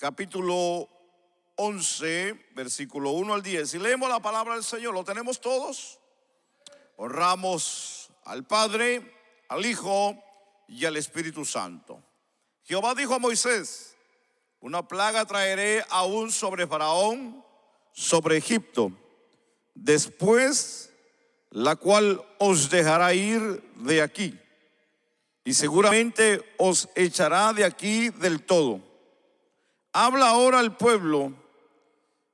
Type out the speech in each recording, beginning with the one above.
capítulo 11, versículo 1 al 10. Y leemos la palabra del Señor. ¿Lo tenemos todos? Honramos al Padre, al Hijo y al Espíritu Santo. Jehová dijo a Moisés: una plaga traeré aún sobre Faraón, sobre Egipto, después la cual os dejará ir de aquí, y seguramente os echará de aquí del todo. Habla ahora al pueblo,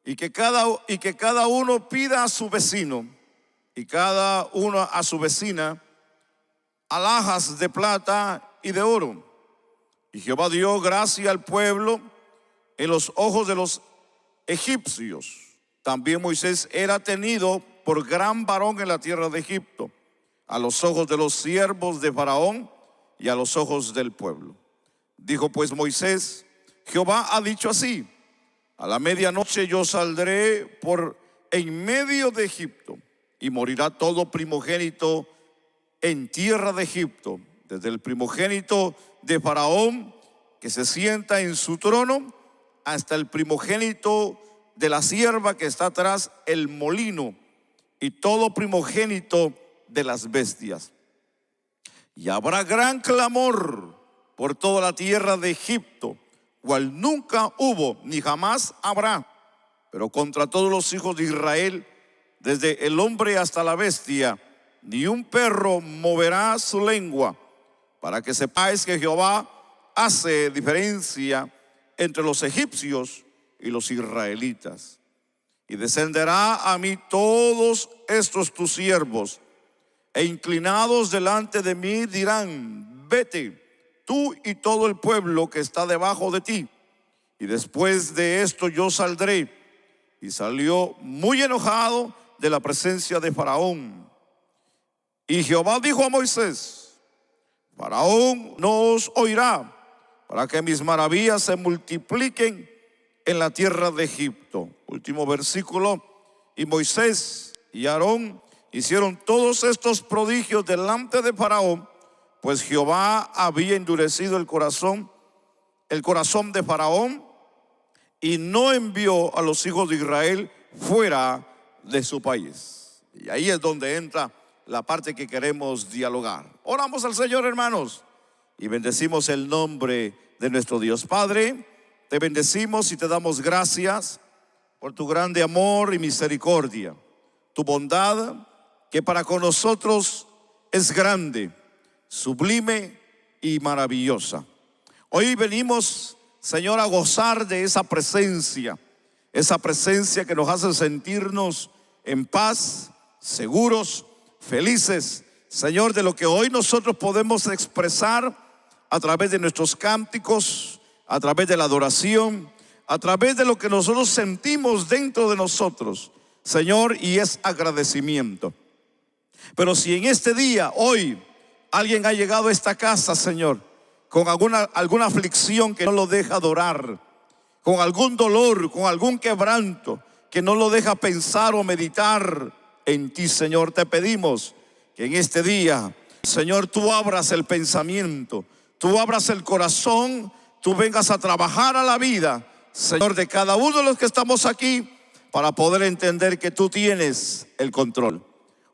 y que cada uno pida a su vecino y cada uno a su vecina alhajas de plata y de oro. Y Jehová dio gracia al pueblo en los ojos de los egipcios. También Moisés era tenido por gran varón en la tierra de Egipto, a los ojos de los siervos de Faraón y a los ojos del pueblo. Dijo pues Moisés: Jehová ha dicho así: a la medianoche yo saldré por en medio de Egipto, y morirá todo primogénito en tierra de Egipto, desde el primogénito de Faraón que se sienta en su trono, hasta el primogénito de la sierva que está tras el molino, y todo primogénito de las bestias. Y habrá gran clamor por toda la tierra de Egipto, cual nunca hubo ni jamás habrá, pero contra todos los hijos de Israel, desde el hombre hasta la bestia, ni un perro moverá su lengua, para que sepáis que Jehová hace diferencia entre los egipcios y los israelitas. Y descenderá a mí todos estos tus siervos, e inclinados delante de mí dirán: vete, tú y todo el pueblo que está debajo de ti. Y después de esto yo saldré. Y salió muy enojado de la presencia de Faraón. Y Jehová dijo a Moisés: Faraón no os oirá, para que mis maravillas se multipliquen en la tierra de Egipto. Último versículo. Y Moisés y Aarón hicieron todos estos prodigios delante de Faraón, pues Jehová había endurecido el corazón de Faraón, y no envió a los hijos de Israel fuera de su país. Y ahí es donde entra la parte que queremos dialogar. Oramos al Señor, hermanos, y bendecimos el nombre de nuestro Dios. Padre, te bendecimos y te damos gracias por tu grande amor y misericordia, tu bondad que para con nosotros es grande, sublime y maravillosa. Hoy venimos, Señor, a gozar de esa presencia que nos hace sentirnos en paz, seguros, felices, Señor, de lo que hoy nosotros podemos expresar a través de nuestros cánticos, a través de la adoración, a través de lo que nosotros sentimos dentro de nosotros, Señor, y es agradecimiento. Pero si en este día, hoy, alguien ha llegado a esta casa, Señor, con alguna aflicción que no lo deja adorar, con algún dolor, con algún quebranto que no lo deja pensar o meditar en ti, Señor, te pedimos que en este día, Señor, tú abras el pensamiento, tú abras el corazón, tú vengas a trabajar a la vida, Señor, de cada uno de los que estamos aquí, para poder entender que tú tienes el control.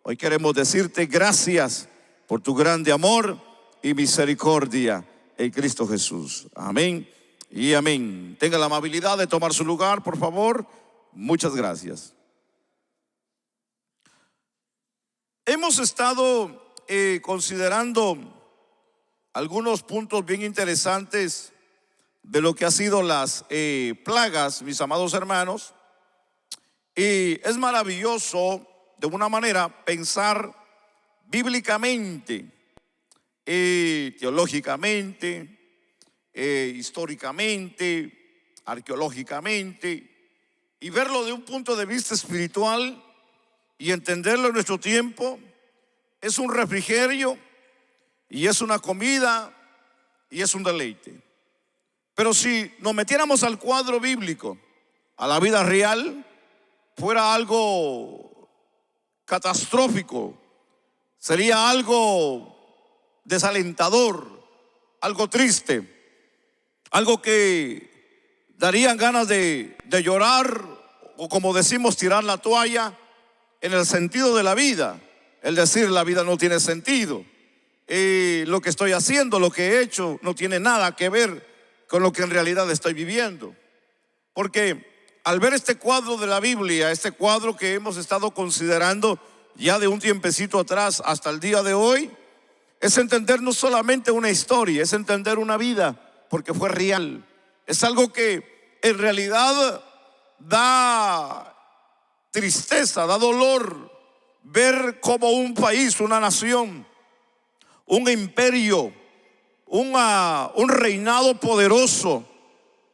Hoy queremos decirte gracias por tu grande amor y misericordia en Cristo Jesús. Amén y amén. Tenga la amabilidad de tomar su lugar, por favor. Muchas gracias. Hemos estado considerando algunos puntos bien interesantes de lo que ha sido las plagas, mis amados hermanos. Y es maravilloso, de una manera, pensar bíblicamente, teológicamente, históricamente, arqueológicamente, y verlo de un punto de vista espiritual y entenderlo en nuestro tiempo. Es un refrigerio y es una comida y es un deleite. Pero si nos metiéramos al cuadro bíblico, a la vida real, fuera algo catastrófico, sería algo desalentador, algo triste, algo que darían ganas de llorar, o como decimos, tirar la toalla, en el sentido de la vida. El decir, la vida no tiene sentido. Lo que estoy haciendo, lo que he hecho, no tiene nada que ver con lo que en realidad estoy viviendo. Porque al ver este cuadro de la Biblia, este cuadro que hemos estado considerando ya de un tiempecito atrás hasta el día de hoy, es entender no solamente una historia, es entender una vida, porque fue real. Es algo que en realidad da tristeza, da dolor ver cómo un país, una nación, un imperio, un reinado poderoso,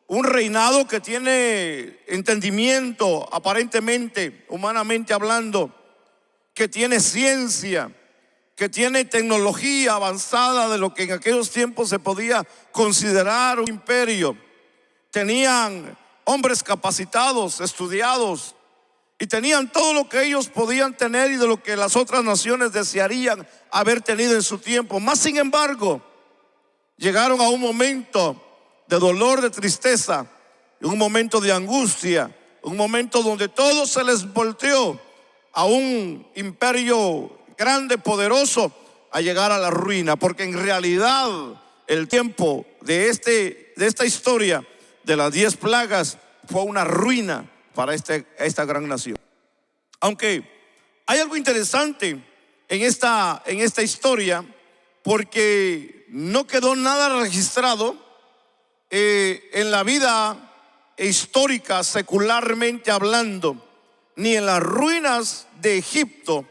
un reinado que tiene entendimiento, aparentemente, humanamente hablando, que tiene ciencia, que tiene tecnología avanzada de lo que en aquellos tiempos se podía considerar un imperio. Tenían hombres capacitados, estudiados, y tenían todo lo que ellos podían tener y de lo que las otras naciones desearían haber tenido en su tiempo. Más sin embargo, llegaron a un momento de dolor, de tristeza, un momento de angustia, un momento donde todo se les volteó a un imperio grande, poderoso, a llegar a la ruina. Porque en realidad el tiempo de esta historia de las 10 plagas fue una ruina para esta gran nación. Aunque hay algo interesante en esta historia, porque no quedó nada registrado en la vida histórica, secularmente hablando, ni en las ruinas de Egipto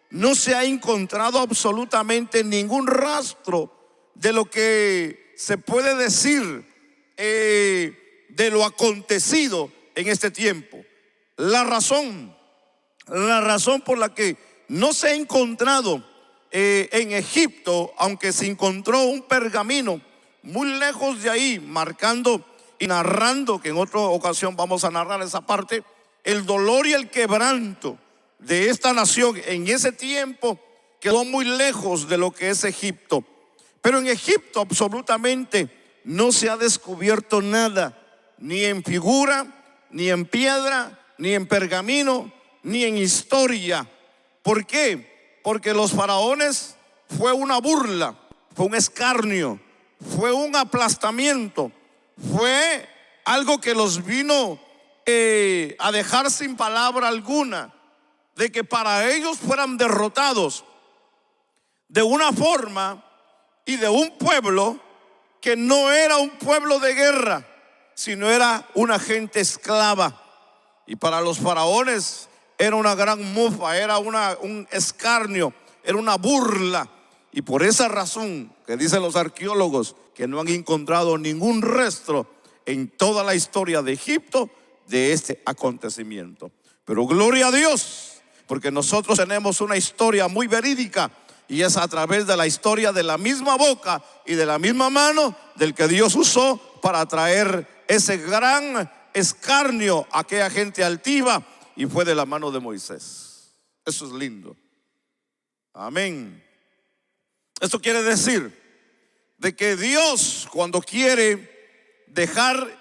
no se ha encontrado absolutamente ningún rastro de lo que se puede decir de lo acontecido en este tiempo. La razón por la que no se ha encontrado en Egipto, aunque se encontró un pergamino muy lejos de ahí, marcando y narrando, que en otra ocasión vamos a narrar esa parte, el dolor y el quebranto de esta nación en ese tiempo quedó muy lejos de lo que es Egipto. Pero en Egipto absolutamente no se ha descubierto nada, ni en figura, ni en piedra, ni en pergamino, ni en historia. ¿Por qué? Porque los faraones fue una burla, fue un escarnio, fue un aplastamiento, fue algo que los vino a dejar sin palabra alguna, de que para ellos fueran derrotados de una forma y de un pueblo que no era un pueblo de guerra, sino era una gente esclava. Y para los faraones era una gran mofa, era un escarnio, era una burla. Y por esa razón que dicen los arqueólogos que no han encontrado ningún rastro en toda la historia de Egipto de este acontecimiento. Pero gloria a Dios, porque nosotros tenemos una historia muy verídica, y es a través de la historia de la misma boca y de la misma mano del que Dios usó para traer ese gran escarnio a aquella gente altiva, y fue de la mano de Moisés. Eso es lindo. Amén. Esto quiere decir de que Dios, cuando quiere dejar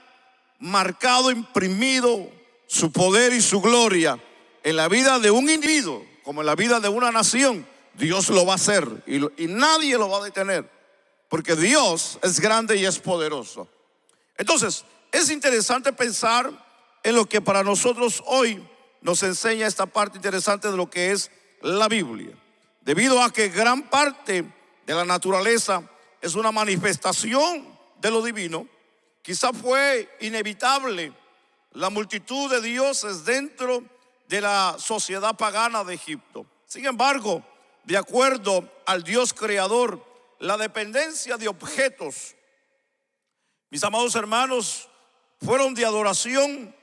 marcado, imprimido su poder y su gloria en la vida de un individuo, como en la vida de una nación, Dios lo va a hacer y nadie lo va a detener, porque Dios es grande y es poderoso. Entonces, es interesante pensar en lo que para nosotros hoy nos enseña esta parte interesante de lo que es la Biblia. Debido a que gran parte de la naturaleza es una manifestación de lo divino, quizá fue inevitable la multitud de dioses dentro de la sociedad pagana de Egipto. Sin embargo, de acuerdo al Dios creador, la dependencia de objetos, mis amados hermanos, fueron de adoración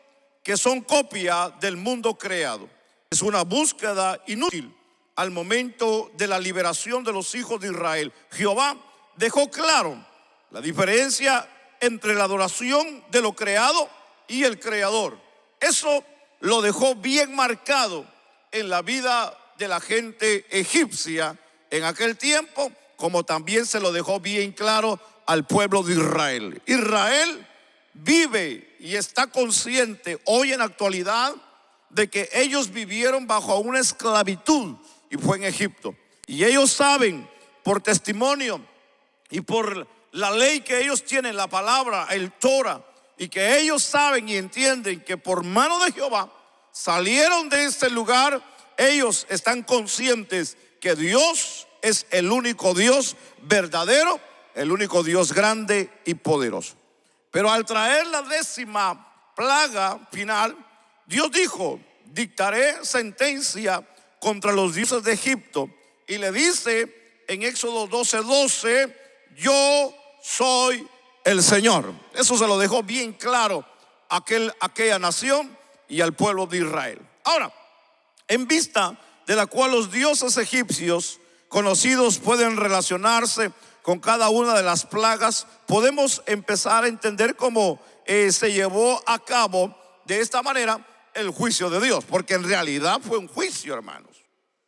que son copia del mundo creado. Es una búsqueda inútil al momento de la liberación de los hijos de Israel. Jehová dejó claro la diferencia entre la adoración de lo creado y el creador. Eso lo dejó bien marcado en la vida de la gente egipcia en aquel tiempo, como también se lo dejó bien claro al pueblo de Israel. Israel vive y está consciente hoy en la actualidad de que ellos vivieron bajo una esclavitud y fue en Egipto. Y ellos saben por testimonio y por la ley que ellos tienen, la palabra, el Torah, y que ellos saben y entienden que por mano de Jehová salieron de este lugar. Ellos están conscientes que Dios es el único Dios verdadero, el único Dios grande y poderoso. Pero al traer la 10ª plaga final, Dios dijo: dictaré sentencia contra los dioses de Egipto. Y le dice en Éxodo 12:12: yo soy el Señor. Eso se lo dejó bien claro a aquella nación y al pueblo de Israel. Ahora, en vista de la cual los dioses egipcios conocidos pueden relacionarse con cada una de las plagas, podemos empezar a entender cómo se llevó a cabo de esta manera el juicio de Dios, porque en realidad fue un juicio, hermanos.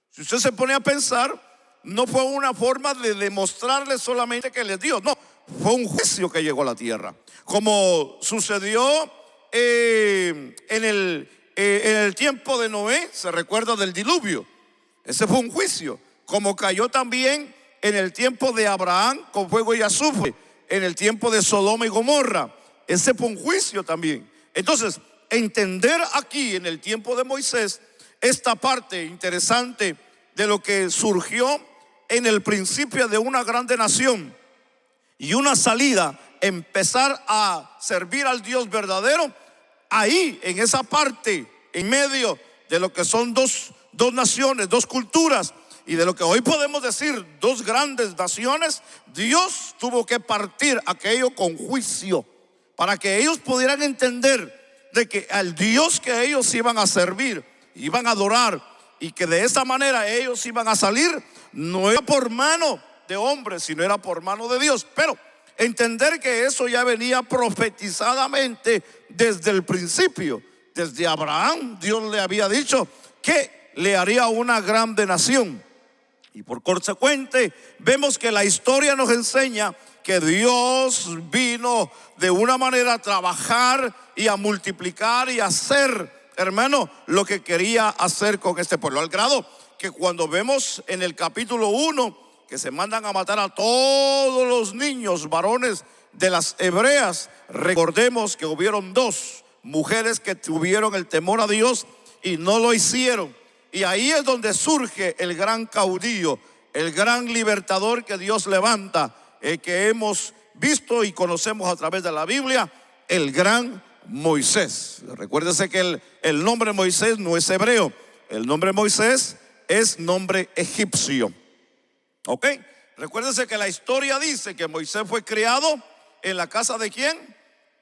Si usted se pone a pensar, no fue una forma de demostrarle solamente que Él es Dios, no, fue un juicio que llegó a la tierra, como sucedió en el tiempo de Noé. Se recuerda del diluvio, ese fue un juicio, como cayó también en el tiempo de Abraham con fuego y azufre, en el tiempo de Sodoma y Gomorra, ese fue un juicio también. Entonces, entender aquí en el tiempo de Moisés esta parte interesante de lo que surgió en el principio de una grande nación y una salida, empezar a servir al Dios verdadero, ahí en esa parte, en medio de lo que son dos naciones, dos culturas, y de lo que hoy podemos decir dos grandes naciones, Dios tuvo que partir aquello con juicio para que ellos pudieran entender de que al Dios que ellos iban a servir, iban a adorar, y que de esa manera ellos iban a salir, no era por mano de hombres, sino era por mano de Dios. Pero entender que eso ya venía profetizadamente desde el principio. Desde Abraham Dios le había dicho que le haría una grande nación. Y por consecuente vemos que la historia nos enseña que Dios vino de una manera a trabajar y a multiplicar y a hacer, hermano, lo que quería hacer con este pueblo. Al grado que cuando vemos en el capítulo 1 que se mandan a matar a todos los niños varones de las hebreas, recordemos que hubieron 2 mujeres que tuvieron el temor a Dios y no lo hicieron. Y ahí es donde surge el gran caudillo, el gran libertador que Dios levanta, que hemos visto y conocemos a través de la Biblia, el gran Moisés. Recuérdese que el nombre Moisés no es hebreo, el nombre Moisés es nombre egipcio. ¿Ok? Recuérdese que la historia dice que Moisés fue criado en la casa ¿de quién?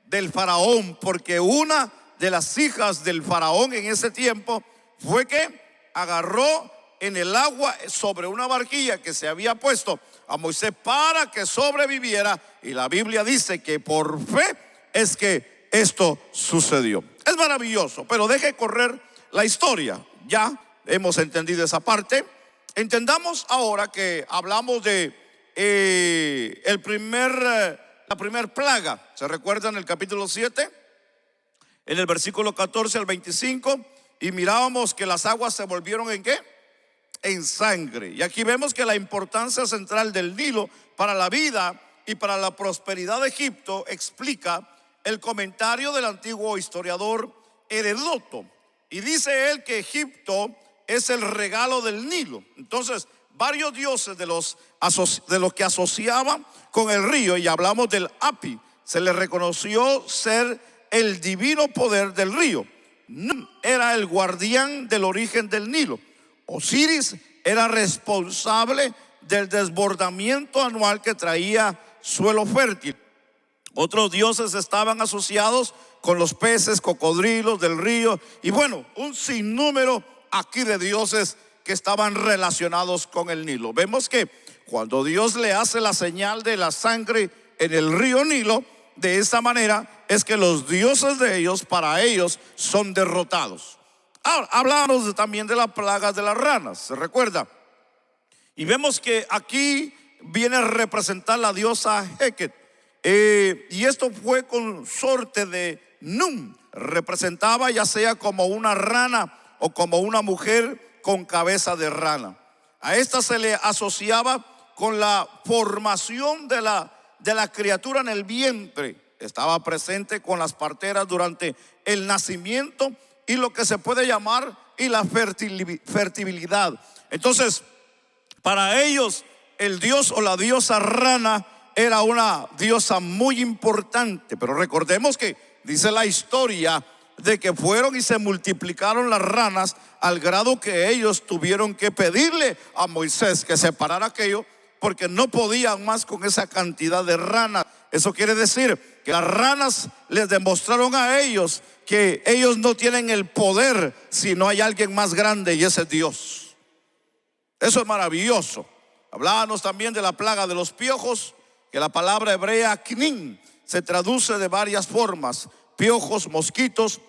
Del faraón, porque una de las hijas del faraón en ese tiempo fue que agarró en el agua sobre una barquilla que se había puesto a Moisés para que sobreviviera, y la Biblia dice que por fe es que esto sucedió. Es maravilloso, pero deje correr la historia. Ya hemos entendido esa parte. Entendamos ahora que hablamos de la primer plaga. ¿Se recuerdan el capítulo 7? En el versículo 14 al 25. Y mirábamos que las aguas se volvieron ¿en qué? En sangre. Y aquí vemos que la importancia central del Nilo para la vida y para la prosperidad de Egipto explica el comentario del antiguo historiador Heródoto. Y dice él que Egipto es el regalo del Nilo. Entonces, varios dioses de los que asociaban con el río, y hablamos del Api, se le reconoció ser el divino poder del río. Era el guardián del origen del Nilo. Osiris era responsable del desbordamiento anual que traía suelo fértil. Otros dioses estaban asociados con los peces, cocodrilos del río, y bueno, un sinnúmero aquí de dioses que estaban relacionados con el Nilo. Vemos que cuando Dios le hace la señal de la sangre en el río Nilo, de esa manera es que los dioses de ellos, para ellos, son derrotados. Ahora, hablamos también de las plagas de las ranas, ¿se recuerda? Y vemos que aquí viene a representar la diosa Heket. y esto fue consorte de Nun. Representaba ya sea como una rana o como una mujer con cabeza de rana. A esta se le asociaba con la formación de la criatura en el vientre. Estaba presente con las parteras durante el nacimiento y lo que se puede llamar y la fertilidad. Entonces, para ellos el dios o la diosa rana era una diosa muy importante. Pero recordemos que dice la historia de que fueron y se multiplicaron las ranas al grado que ellos tuvieron que pedirle a Moisés que separara aquello, porque no podían más con esa cantidad de ranas. Eso quiere decir que las ranas les demostraron a ellos que ellos no tienen el poder si no hay alguien más grande, y ese es Dios. Eso es maravilloso. Hablábamos también de la plaga de los piojos, que la palabra hebrea knin se traduce de varias formas: piojos, mosquitos.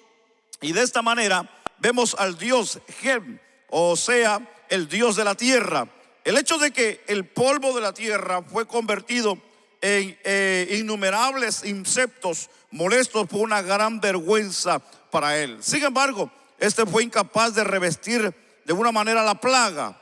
Y de esta manera vemos al dios Gem, o sea, el dios de la tierra. El hecho de que el polvo de la tierra fue convertido en innumerables insectos molestos fue una gran vergüenza para él. Sin embargo, este fue incapaz de revestir de una manera la plaga.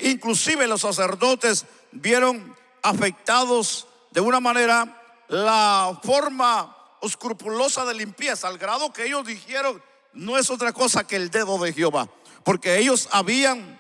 Inclusive los sacerdotes vieron afectados de una manera la forma escrupulosa de limpieza, al grado que ellos dijeron: no es otra cosa que el dedo de Jehová, porque ellos habían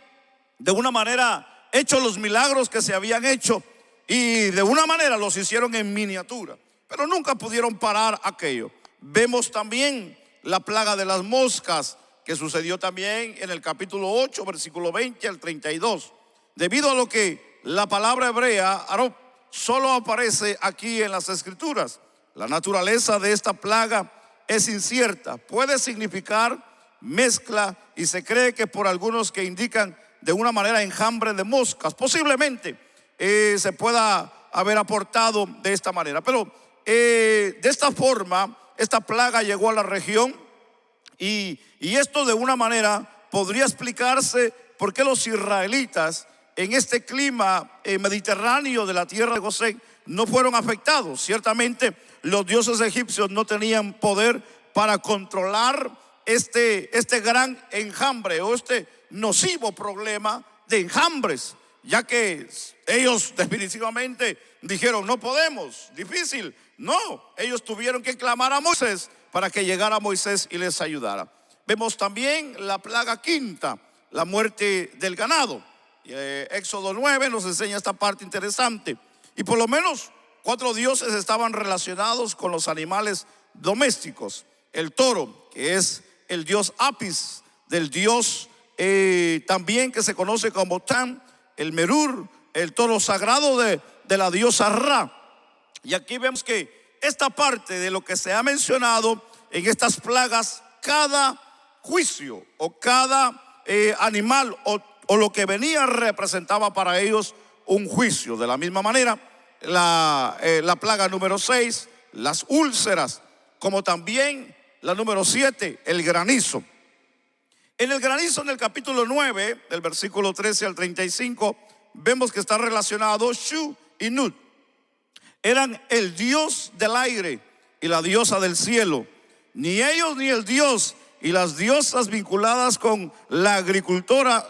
de una manera hecho los milagros que se habían hecho, y de una manera los hicieron en miniatura, pero nunca pudieron parar aquello. Vemos también la plaga de las moscas, que sucedió también en el capítulo 8, versículo 20 al 32. Debido a lo que la palabra hebrea arop solo aparece aquí en las escrituras, la naturaleza de esta plaga es incierta. Puede significar mezcla, y se cree que por algunos que indican de una manera enjambre de moscas. Posiblemente se pueda haber aportado de esta manera, pero de esta forma esta plaga llegó a la región, y esto de una manera podría explicarse por qué los israelitas en este clima mediterráneo de la tierra de Gosén no fueron afectados. Ciertamente los dioses egipcios no tenían poder para controlar este gran enjambre o este nocivo problema de enjambres, ya que ellos definitivamente dijeron: no podemos, difícil. No, ellos tuvieron que clamar a Moisés para que llegara Moisés y les ayudara. Vemos también la plaga quinta, la muerte del ganado. Éxodo 9 nos enseña esta parte interesante. Y por lo menos 4 dioses estaban relacionados con los animales domésticos: el toro, que es el dios Apis, del dios también que se conoce como Tan; el Merur, el toro sagrado de la diosa Ra. Y aquí vemos que esta parte de lo que se ha mencionado en estas plagas, cada juicio o cada animal o lo que venía representaba para ellos un juicio. De la misma manera, la plaga número 6, las úlceras, como también la número 7, el granizo. En el granizo, en el capítulo 9, del versículo 13 al 35, vemos que está relacionado Shu y Nut. Eran el dios del aire y la diosa del cielo. Ni ellos ni el dios y las diosas vinculadas con la agricultura,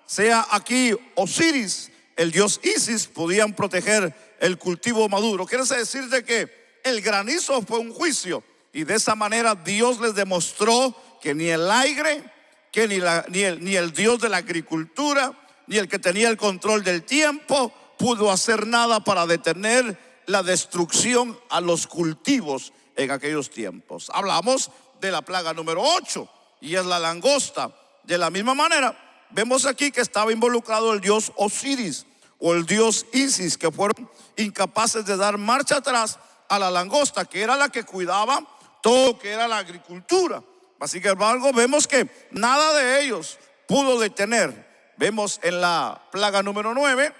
sea aquí Osiris, el dios Isis, podían proteger el cultivo maduro. Quiere decir de que el granizo fue un juicio, y de esa manera Dios les demostró que ni el aire, que ni el dios de la agricultura, ni el que tenía el control del tiempo pudo hacer nada para detener la destrucción a los cultivos en aquellos tiempos. Hablamos de la plaga número 8, y es la langosta. De la misma manera, vemos aquí que estaba involucrado el dios Osiris o el dios Isis, que fueron incapaces de dar marcha atrás a la langosta, que era la que cuidaba todo lo que era la agricultura. Así que, embargo, vemos que nada de ellos pudo detener. Vemos en la plaga número 9,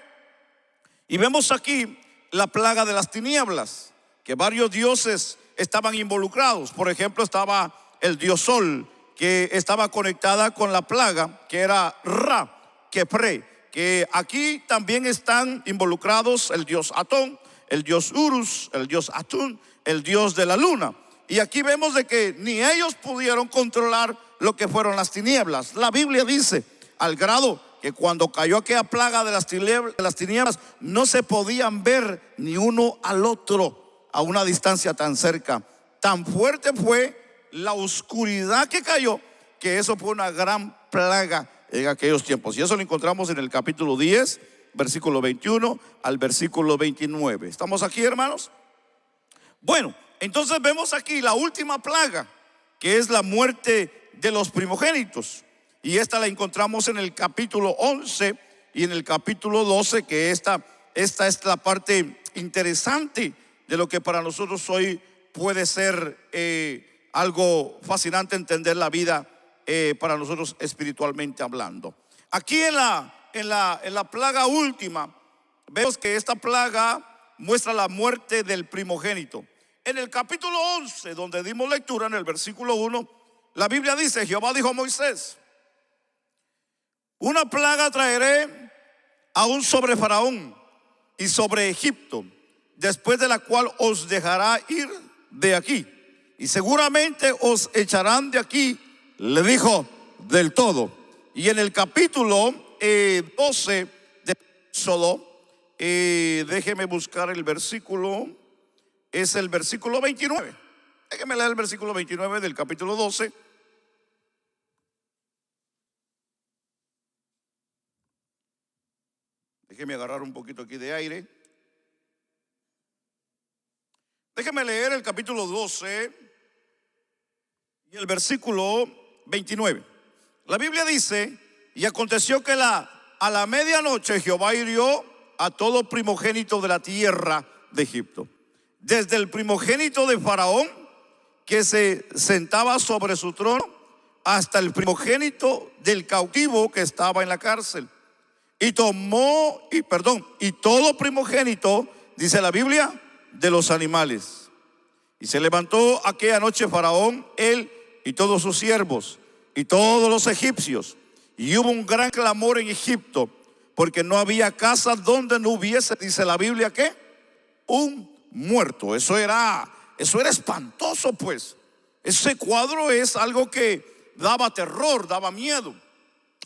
y vemos aquí la plaga de las tinieblas, que varios dioses estaban involucrados. Por ejemplo, estaba el dios Sol, que estaba conectada con la plaga, que era Ra, Kepre, que aquí también están involucrados el dios Atón, el dios Urus, el dios Atún, el dios de la luna. Y aquí vemos de que ni ellos pudieron controlar lo que fueron las tinieblas. La Biblia dice, al grado que cuando cayó aquella plaga de las tinieblas, no se podían ver ni uno al otro a una distancia tan cerca. Tan fuerte fue la oscuridad que cayó, que eso fue una gran plaga en aquellos tiempos. Y eso lo encontramos en el capítulo 10, versículo 21 al versículo 29. ¿Estamos aquí, hermanos? Bueno, entonces vemos aquí la última plaga, que es la muerte de los primogénitos. Y esta la encontramos en el capítulo 11 y en el capítulo 12, que esta es la parte interesante de lo que para nosotros hoy puede ser algo fascinante entender la vida para nosotros espiritualmente hablando. Aquí en la plaga última, vemos que esta plaga muestra la muerte del primogénito. En el capítulo 11, donde dimos lectura, en el versículo 1, la Biblia dice: Jehová dijo a Moisés: una plaga traeré aún sobre Faraón y sobre Egipto, después de la cual os dejará ir de aquí, y seguramente os echarán de aquí, le dijo, del todo. Y en el capítulo 12 de Éxodo, déjeme buscar el versículo, es el versículo 29. Déjeme leer el versículo 29 del capítulo 12. Déjeme agarrar un poquito aquí de aire. Déjeme leer el capítulo 12 y el versículo 29. La Biblia dice: y aconteció que a la medianoche Jehová hirió a todo primogénito de la tierra de Egipto, desde el primogénito de Faraón, que se sentaba sobre su trono, hasta el primogénito del cautivo que estaba en la cárcel. Y todo primogénito, dice la Biblia, de los animales. Y se levantó aquella noche Faraón, él y todos sus siervos y todos los egipcios, y hubo un gran clamor en Egipto, porque no había casa donde no hubiese, dice la Biblia, ¿qué? Un muerto. Eso era espantoso, pues. Ese cuadro es algo que daba terror, daba miedo.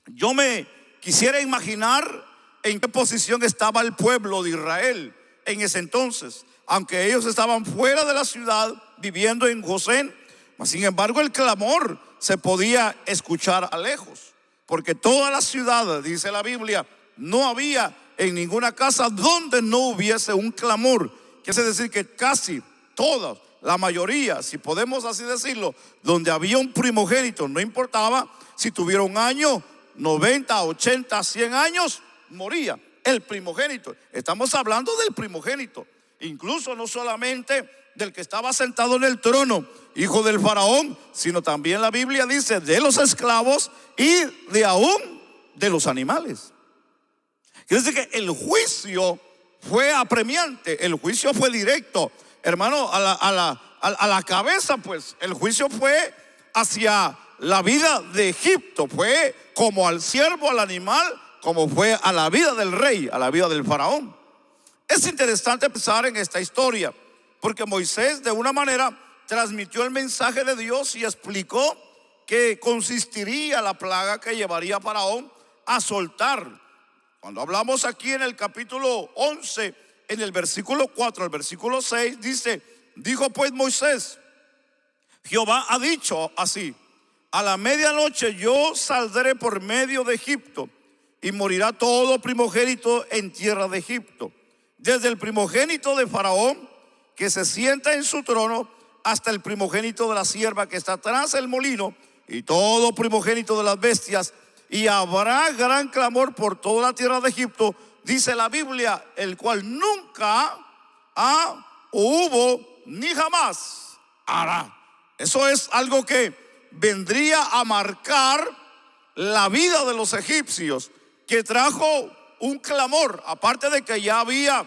Yo me quisiera imaginar en qué posición estaba el pueblo de Israel en ese entonces, aunque ellos estaban fuera de la ciudad, viviendo en Gosén. Sin embargo, el clamor se podía escuchar a lejos, porque toda la ciudad, dice la Biblia, no había en ninguna casa donde no hubiese un clamor. Quiere decir que casi todas, la mayoría, si podemos así decirlo, donde había un primogénito, no importaba si tuviera un año, 90, 80, 100 años, moría el primogénito. Estamos hablando del primogénito, incluso no solamente del que estaba sentado en el trono, hijo del faraón, sino también la Biblia dice de los esclavos y de aún de los animales. Quiere decir que el juicio fue apremiante, el juicio fue directo, hermano, a la cabeza, pues. El juicio fue hacia la vida de Egipto, fue como al siervo, al animal, como fue a la vida del rey, a la vida del faraón. Es interesante pensar en esta historia, porque Moisés de una manera transmitió el mensaje de Dios y explicó que consistiría la plaga que llevaría a Faraón a soltar. Cuando hablamos aquí en el capítulo 11, en el versículo 4 al versículo 6, dice: dijo pues Moisés: Jehová ha dicho así: a la medianoche yo saldré por medio de Egipto, y morirá todo primogénito en tierra de Egipto, desde el primogénito de Faraón, que se sienta en su trono, hasta el primogénito de la sierva que está tras el molino, y todo primogénito de las bestias. Y habrá gran clamor por toda la tierra de Egipto, dice la Biblia, el cual nunca hubo ni jamás hará. Eso es algo que vendría a marcar la vida de los egipcios, que trajo un clamor, aparte de que ya había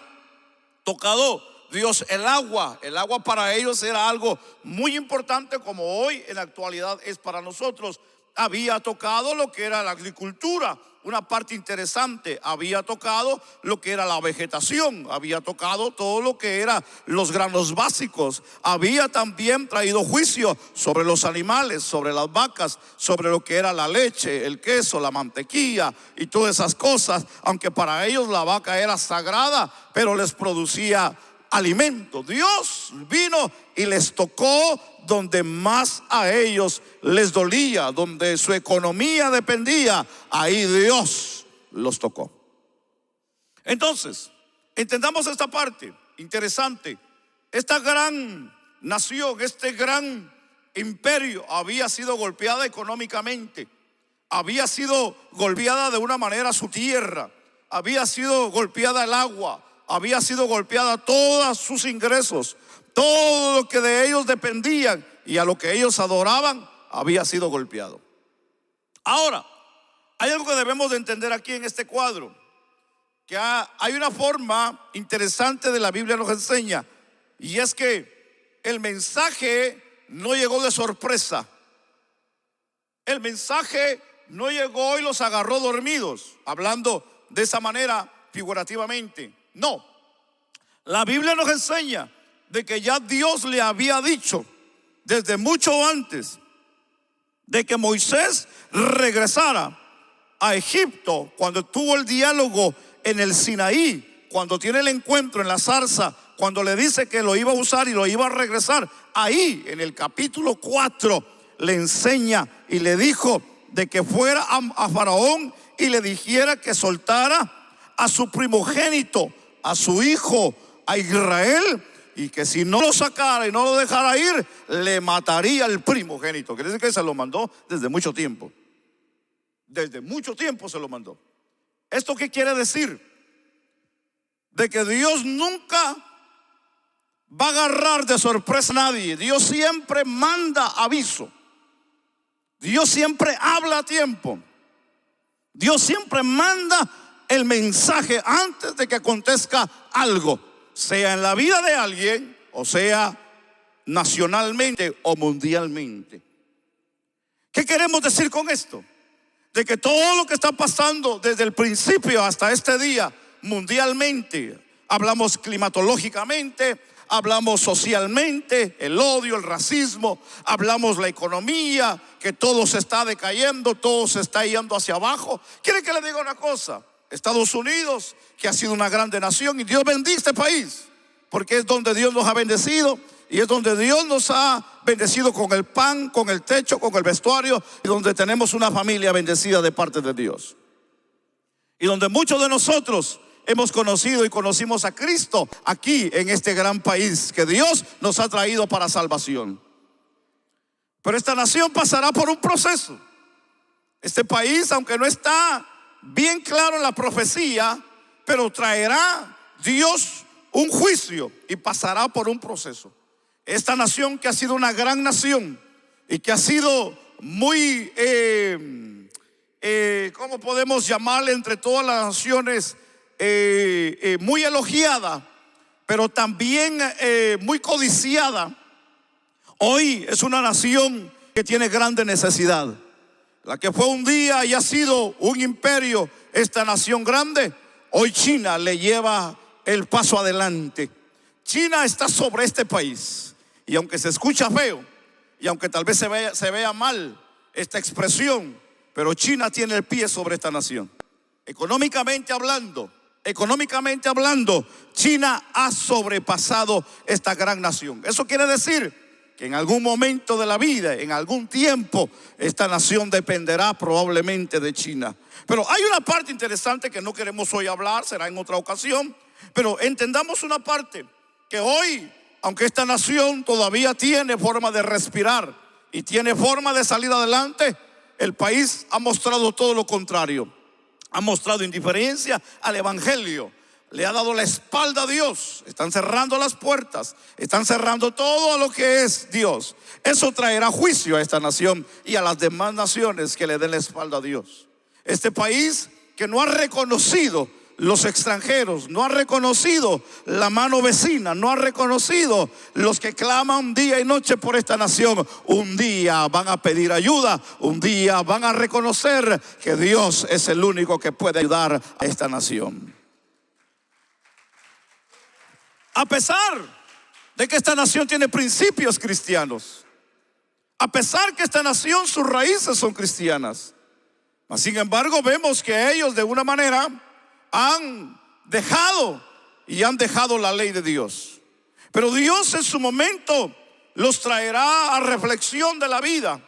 tocado Dios el agua. El agua para ellos era algo muy importante, como hoy en la actualidad es para nosotros. había tocado lo que era la agricultura, una parte interesante. Había tocado lo que era la vegetación, había tocado todo lo que era los granos básicos. Había también traído juicio sobre los animales, sobre las vacas, sobre lo que era la leche, el queso, la mantequilla y todas esas cosas. Aunque para ellos la vaca era sagrada, pero les producía alimento. Dios vino y les tocó donde más a ellos les dolía, donde su economía dependía. Ahí Dios los tocó. Entonces, entendamos esta parte interesante. Esta gran nación, este gran imperio había sido golpeada económicamente, había sido golpeada de una manera su tierra, había sido golpeada el agua, había sido golpeada todos sus ingresos, todo lo que de ellos dependían y a lo que ellos adoraban había sido golpeado. Ahora, hay algo que debemos de entender aquí en este cuadro, que hay una forma interesante de la Biblia nos enseña, y es que el mensaje no llegó de sorpresa. El mensaje no llegó y los agarró dormidos, hablando de esa manera figurativamente. No, la Biblia nos enseña de que ya Dios le había dicho desde mucho antes de que Moisés regresara a Egipto, cuando tuvo el diálogo en el Sinaí, cuando tiene el encuentro en la zarza, cuando le dice que lo iba a usar y lo iba a regresar. Ahí en el capítulo 4 le enseña y le dijo de que fuera a Faraón y le dijera que soltara a su primogénito, a su hijo, a Israel, y que si no lo sacara y no lo dejara ir, le mataría al primogénito. Quiere decir que se lo mandó desde mucho tiempo. Desde mucho tiempo se lo mandó. ¿Esto qué quiere decir? De que Dios nunca va a agarrar de sorpresa a nadie. Dios siempre manda aviso. Dios siempre habla a tiempo. Dios siempre manda el mensaje antes de que acontezca algo, sea en la vida de alguien, o sea nacionalmente o mundialmente. ¿Qué queremos decir con esto? De que todo lo que está pasando desde el principio hasta este día mundialmente, hablamos climatológicamente, hablamos socialmente, el odio, el racismo, hablamos la economía, que todo se está decayendo, todo se está yendo hacia abajo. ¿Quiere que le diga una cosa? Estados Unidos, que ha sido una grande nación, y Dios bendiga este país, porque es donde Dios nos ha bendecido, y es donde Dios nos ha bendecido con el pan, con el techo, con el vestuario, y donde tenemos una familia bendecida de parte de Dios, y donde muchos de nosotros hemos conocido y conocimos a Cristo aquí en este gran país que Dios nos ha traído para salvación. Pero esta nación pasará por un proceso. Este país, aunque no está bien claro en la profecía, pero traerá Dios un juicio y pasará por un proceso. Esta nación, que ha sido una gran nación y que ha sido muy, ¿cómo podemos llamarle entre todas las naciones? Muy elogiada, pero también muy codiciada. Hoy es una nación que tiene grande necesidad. La que fue un día y ha sido un imperio, esta nación grande, hoy China le lleva el paso adelante. China está sobre este país, y aunque se escucha feo, y aunque tal vez se vea mal esta expresión, pero China tiene el pie sobre esta nación. Económicamente hablando, China ha sobrepasado esta gran nación. Eso quiere decir que en algún momento de la vida, en algún tiempo, esta nación dependerá probablemente de China. Pero hay una parte interesante que no queremos hoy hablar, será en otra ocasión. Pero entendamos una parte, que hoy, aunque esta nación todavía tiene forma de respirar y tiene forma de salir adelante, el país ha mostrado todo lo contrario. Ha mostrado indiferencia al evangelio, le ha dado la espalda a Dios, están cerrando las puertas, están cerrando todo a lo que es Dios. Eso traerá juicio a esta nación y a las demás naciones que le den la espalda a Dios. Este país que no ha reconocido los extranjeros, no ha reconocido la mano vecina, no ha reconocido los que claman día y noche por esta nación. Un día van a pedir ayuda, un día van a reconocer que Dios es el único que puede ayudar a esta nación. A pesar de que esta nación tiene principios cristianos, a pesar que esta nación sus raíces son cristianas, mas sin embargo vemos que ellos de una manera han dejado la ley de Dios. Pero Dios en su momento los traerá a reflexión de la vida.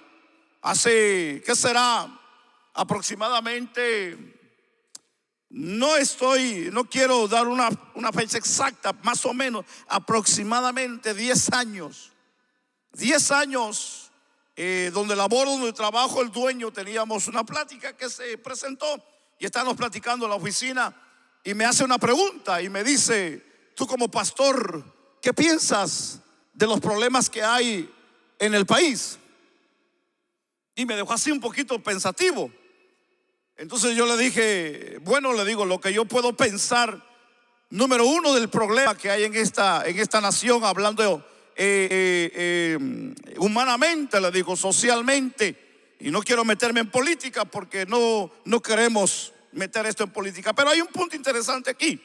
Hace, ¿qué será? Aproximadamente, no quiero dar una fecha exacta, más o menos, aproximadamente 10 años. 10 años donde laboro, donde trabajo, el dueño, teníamos una plática que se presentó y estábamos platicando en la oficina y me hace una pregunta y me dice: tú como pastor, ¿qué piensas de los problemas que hay en el país? Y me dejó así un poquito pensativo. Entonces yo le dije, bueno, le digo, lo que yo puedo pensar, número uno, del problema que hay en esta nación, hablando humanamente, le digo, socialmente. Y no quiero meterme en política porque no queremos meter esto en política. Pero hay un punto interesante aquí,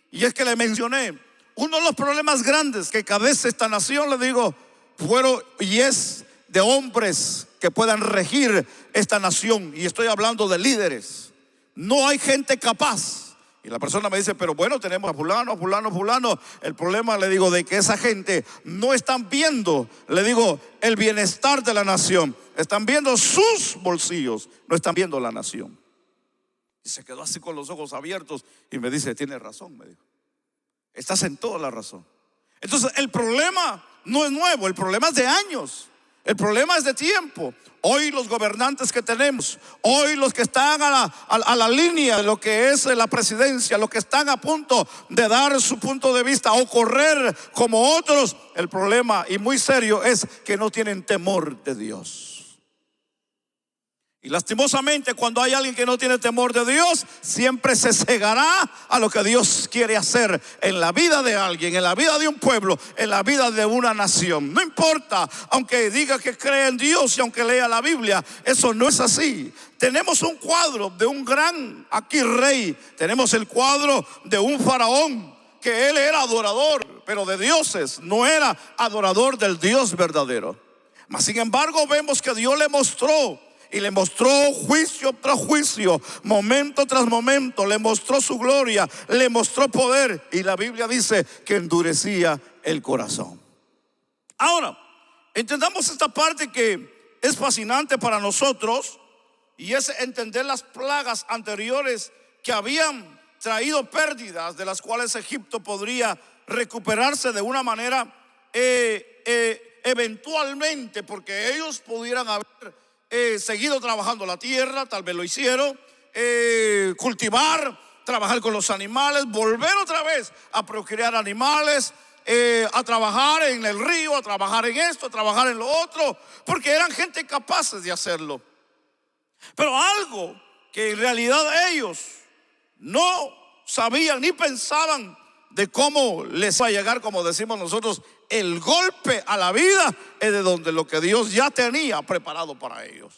y es que le mencioné uno de los problemas grandes que padece esta nación, le digo, es de hombres que puedan regir esta nación. Y estoy hablando de líderes. No hay gente capaz. Y la persona me dice, pero bueno, tenemos a fulano. El problema, le digo, de que esa gente no están viendo, le digo, el bienestar de la nación. Están viendo sus bolsillos, no están viendo la nación. Y se quedó así con los ojos abiertos y me dice, tienes razón, me dijo. Estás en toda la razón. Entonces el problema no es nuevo, el problema es de años. El problema es de tiempo. Hoy los gobernantes que tenemos, hoy los que están a la línea de lo que es la presidencia, los que están a punto de dar su punto de vista o correr como otros, el problema, y muy serio, es que no tienen temor de Dios. Y lastimosamente, cuando hay alguien que no tiene temor de Dios, siempre se cegará a lo que Dios quiere hacer en la vida de alguien, en la vida de un pueblo, en la vida de una nación. No importa, aunque diga que cree en Dios y aunque lea la Biblia, eso no es así. Tenemos un cuadro de un gran aquí rey. Tenemos el cuadro de un faraón, que él era adorador, pero de dioses, no era adorador del Dios verdadero. Mas sin embargo vemos que Dios le mostró, y le mostró juicio tras juicio, momento tras momento, le mostró su gloria, le mostró poder. Y la Biblia dice que endurecía el corazón. Ahora, entendamos esta parte que es fascinante para nosotros, y es entender las plagas anteriores que habían traído pérdidas, de las cuales Egipto podría recuperarse de una manera eventualmente, porque ellos pudieran haber seguido trabajando la tierra, tal vez lo hicieron, cultivar, trabajar con los animales, volver otra vez a procrear animales, a trabajar en el río, a trabajar en esto, a trabajar en lo otro, porque eran gente capaces de hacerlo. Pero algo que en realidad ellos no sabían ni pensaban de cómo les va a llegar, como decimos nosotros, el golpe a la vida, es de donde lo que Dios ya tenía preparado para ellos.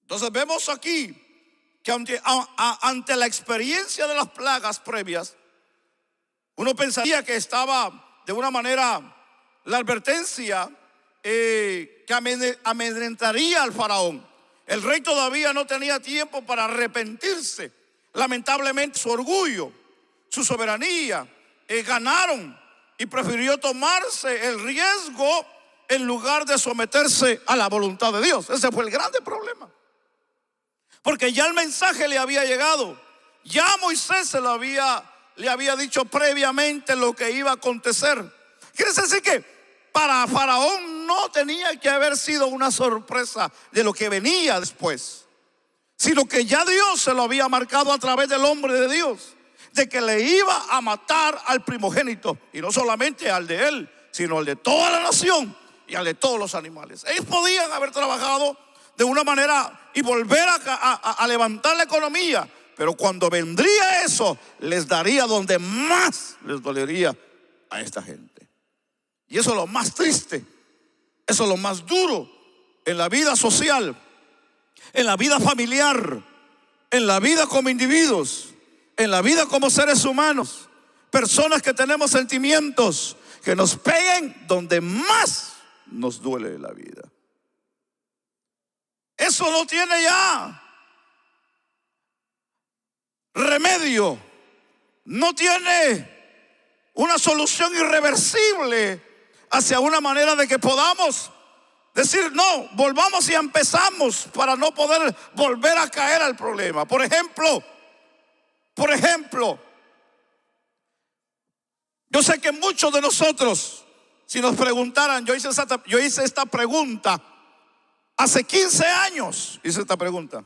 Entonces vemos aquí que ante la experiencia de las plagas previas, uno pensaría que estaba de una manera la advertencia que amedrentaría al faraón. El rey todavía no tenía tiempo para arrepentirse. Lamentablemente su orgullo, su soberanía, ganaron, y prefirió tomarse el riesgo en lugar de someterse a la voluntad de Dios. Ese fue el grande problema, porque ya el mensaje le había llegado. Ya Moisés le había dicho previamente lo que iba a acontecer. Quiere decir que para Faraón no tenía que haber sido una sorpresa de lo que venía después, sino que ya Dios se lo había marcado a través del hombre de Dios, de que le iba a matar al primogénito, y no solamente al de él, sino al de toda la nación y al de todos los animales. Ellos podían haber trabajado de una manera y volver a levantar la economía, Pero cuando vendría eso, les daría donde más les dolería a esta gente. Y eso es lo más triste, eso es lo más duro en la vida social, en la vida familiar, en la vida como individuos, en la vida como seres humanos. Personas que tenemos sentimientos que nos peguen donde más nos duele la vida. Eso no tiene ya remedio, no tiene una solución irreversible hacia una manera de que podamos decir no, volvamos y empezamos para no poder volver a caer al problema. Por ejemplo, yo sé que muchos de nosotros, si nos preguntaran, yo hice esta pregunta hace 15 años, hice esta pregunta.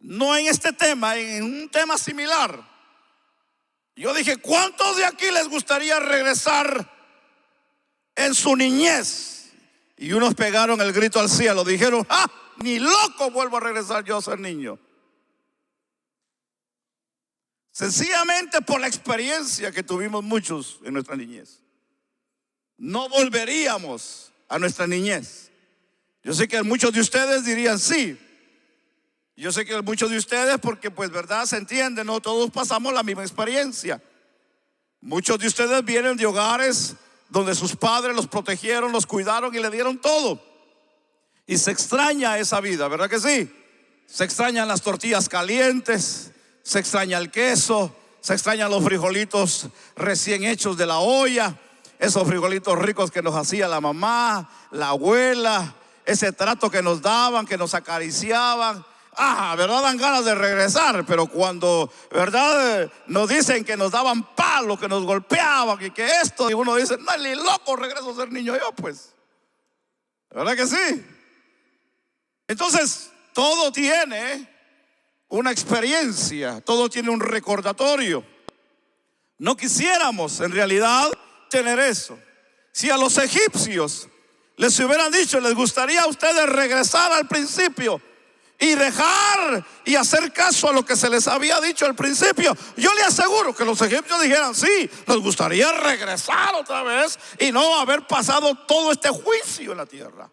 No en este tema, en un tema similar. Yo dije, ¿cuántos de aquí les gustaría regresar en su niñez? Y unos pegaron el grito al cielo, dijeron, ni loco vuelvo a regresar yo a ser niño. Sencillamente por la experiencia que tuvimos muchos en nuestra niñez. No volveríamos a nuestra niñez. Yo sé que muchos de ustedes dirían sí. Yo sé que muchos de ustedes, porque pues verdad se entiende, no todos pasamos la misma experiencia. Muchos de ustedes vienen de hogares donde sus padres los protegieron, los cuidaron y le dieron todo. Y se extraña esa vida, ¿verdad que sí? Se extrañan las tortillas calientes, se extraña el queso, se extrañan los frijolitos recién hechos de la olla, esos frijolitos ricos que nos hacía la mamá, la abuela, ese trato que nos daban, que nos acariciaban. ¿Verdad? Dan ganas de regresar, pero cuando, ¿verdad? Nos dicen que nos daban palo, que nos golpeaban y que esto, y uno dice, no, ni loco regreso a ser niño yo, pues. ¿Verdad que sí? Entonces, todo tiene una experiencia, todo tiene un recordatorio. No quisiéramos en realidad tener eso. Si a los egipcios les hubieran dicho, les gustaría a ustedes regresar al principio y dejar y hacer caso a lo que se les había dicho al principio, yo le aseguro que los egipcios dijeran, sí, nos gustaría regresar otra vez y no haber pasado todo este juicio en la tierra.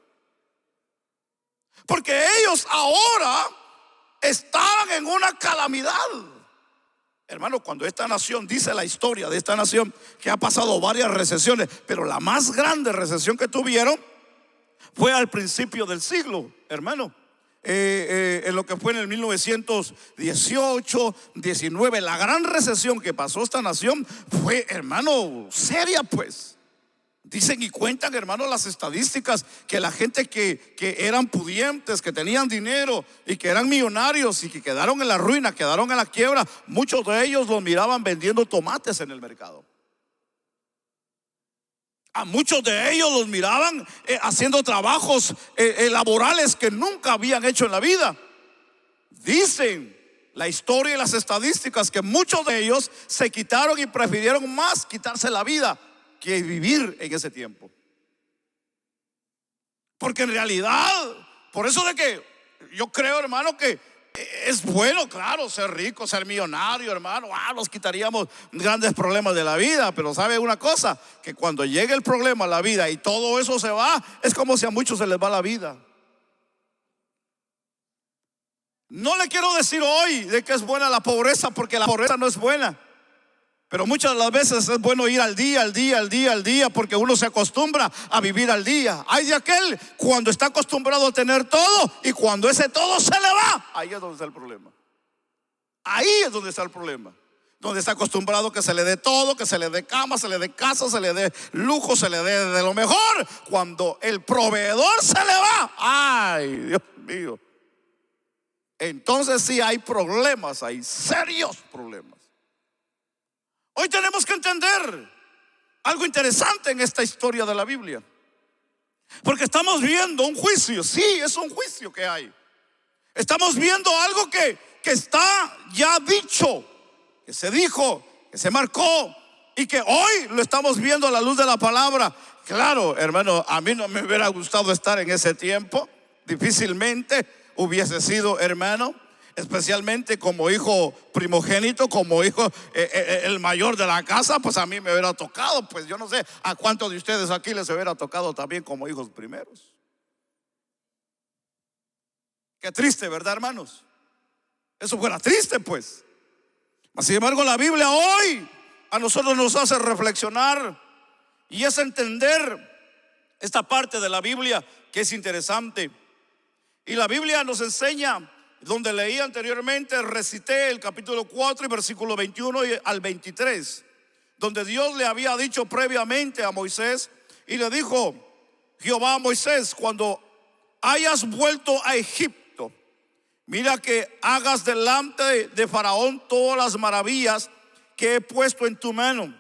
Porque ellos ahora estaban en una calamidad. Hermano, cuando esta nación, dice la historia de esta nación, que ha pasado varias recesiones, pero la más grande recesión que tuvieron fue al principio del siglo, hermano. En lo que fue en el 1918, 19, la gran recesión que pasó esta nación fue, hermano, seria pues. Dicen y cuentan, hermano, las estadísticas, que la gente que eran pudientes, que tenían dinero y que eran millonarios y que quedaron en la ruina, quedaron en la quiebra, muchos de ellos los miraban vendiendo tomates en el mercado. A muchos de ellos los miraban haciendo trabajos laborales que nunca habían hecho en la vida. Dicen la historia y las estadísticas que muchos de ellos se quitaron y prefirieron más quitarse la vida que vivir en ese tiempo. Porque en realidad, por eso de que yo creo, hermano, que es bueno, claro, ser rico, ser millonario, hermano. Nos quitaríamos grandes problemas de la vida. Pero sabe una cosa, que cuando llegue el problema a la vida y todo eso se va, es como si a muchos se les va la vida. No le quiero decir hoy de que es buena la pobreza, porque la pobreza no es buena. Pero muchas de las veces es bueno ir al día, porque uno se acostumbra a vivir al día. Hay de aquel cuando está acostumbrado a tener todo y cuando ese todo se le va, ahí es donde está el problema. Ahí es donde está el problema. Donde está acostumbrado que se le dé todo, que se le dé cama, se le dé casa, se le dé lujo, se le dé de lo mejor. Cuando el proveedor se le va, ay, Dios mío, entonces sí hay problemas, hay serios problemas. Hoy tenemos que entender algo interesante en esta historia de la Biblia, porque estamos viendo un juicio. Sí, es un juicio que hay. Estamos viendo algo que está ya dicho, que se dijo, que se marcó, y que hoy lo estamos viendo a la luz de la palabra. Claro, hermano, a mí no me hubiera gustado estar en ese tiempo. Difícilmente hubiese sido, hermano, especialmente como hijo primogénito, como hijo el mayor de la casa. Pues a mí me hubiera tocado, pues yo no sé a cuántos de ustedes aquí les hubiera tocado también como hijos primeros. Qué triste, ¿verdad, hermanos? Eso fuera triste, pues. Sin embargo, la Biblia hoy a nosotros nos hace reflexionar y es entender esta parte de la Biblia que es interesante. Y la Biblia nos enseña, donde leí anteriormente, recité el capítulo 4 y versículo 21 al 23, donde Dios le había dicho previamente a Moisés, y le dijo Jehová a Moisés: cuando hayas vuelto a Egipto, mira que hagas delante de Faraón todas las maravillas que he puesto en tu mano,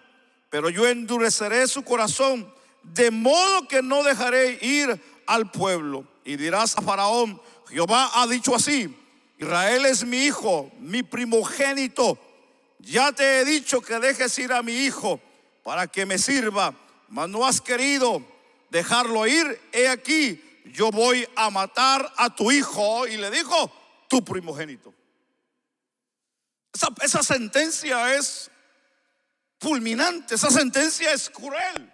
pero yo endureceré su corazón, de modo que no dejaré ir al pueblo. Y dirás a Faraón: Jehová ha dicho así: Israel es mi hijo, mi primogénito. Ya te he dicho que dejes ir a mi hijo para que me sirva, mas no has querido dejarlo ir. He aquí, yo voy a matar a tu hijo. Y le dijo: tu primogénito. Esa sentencia es fulminante, esa sentencia es cruel.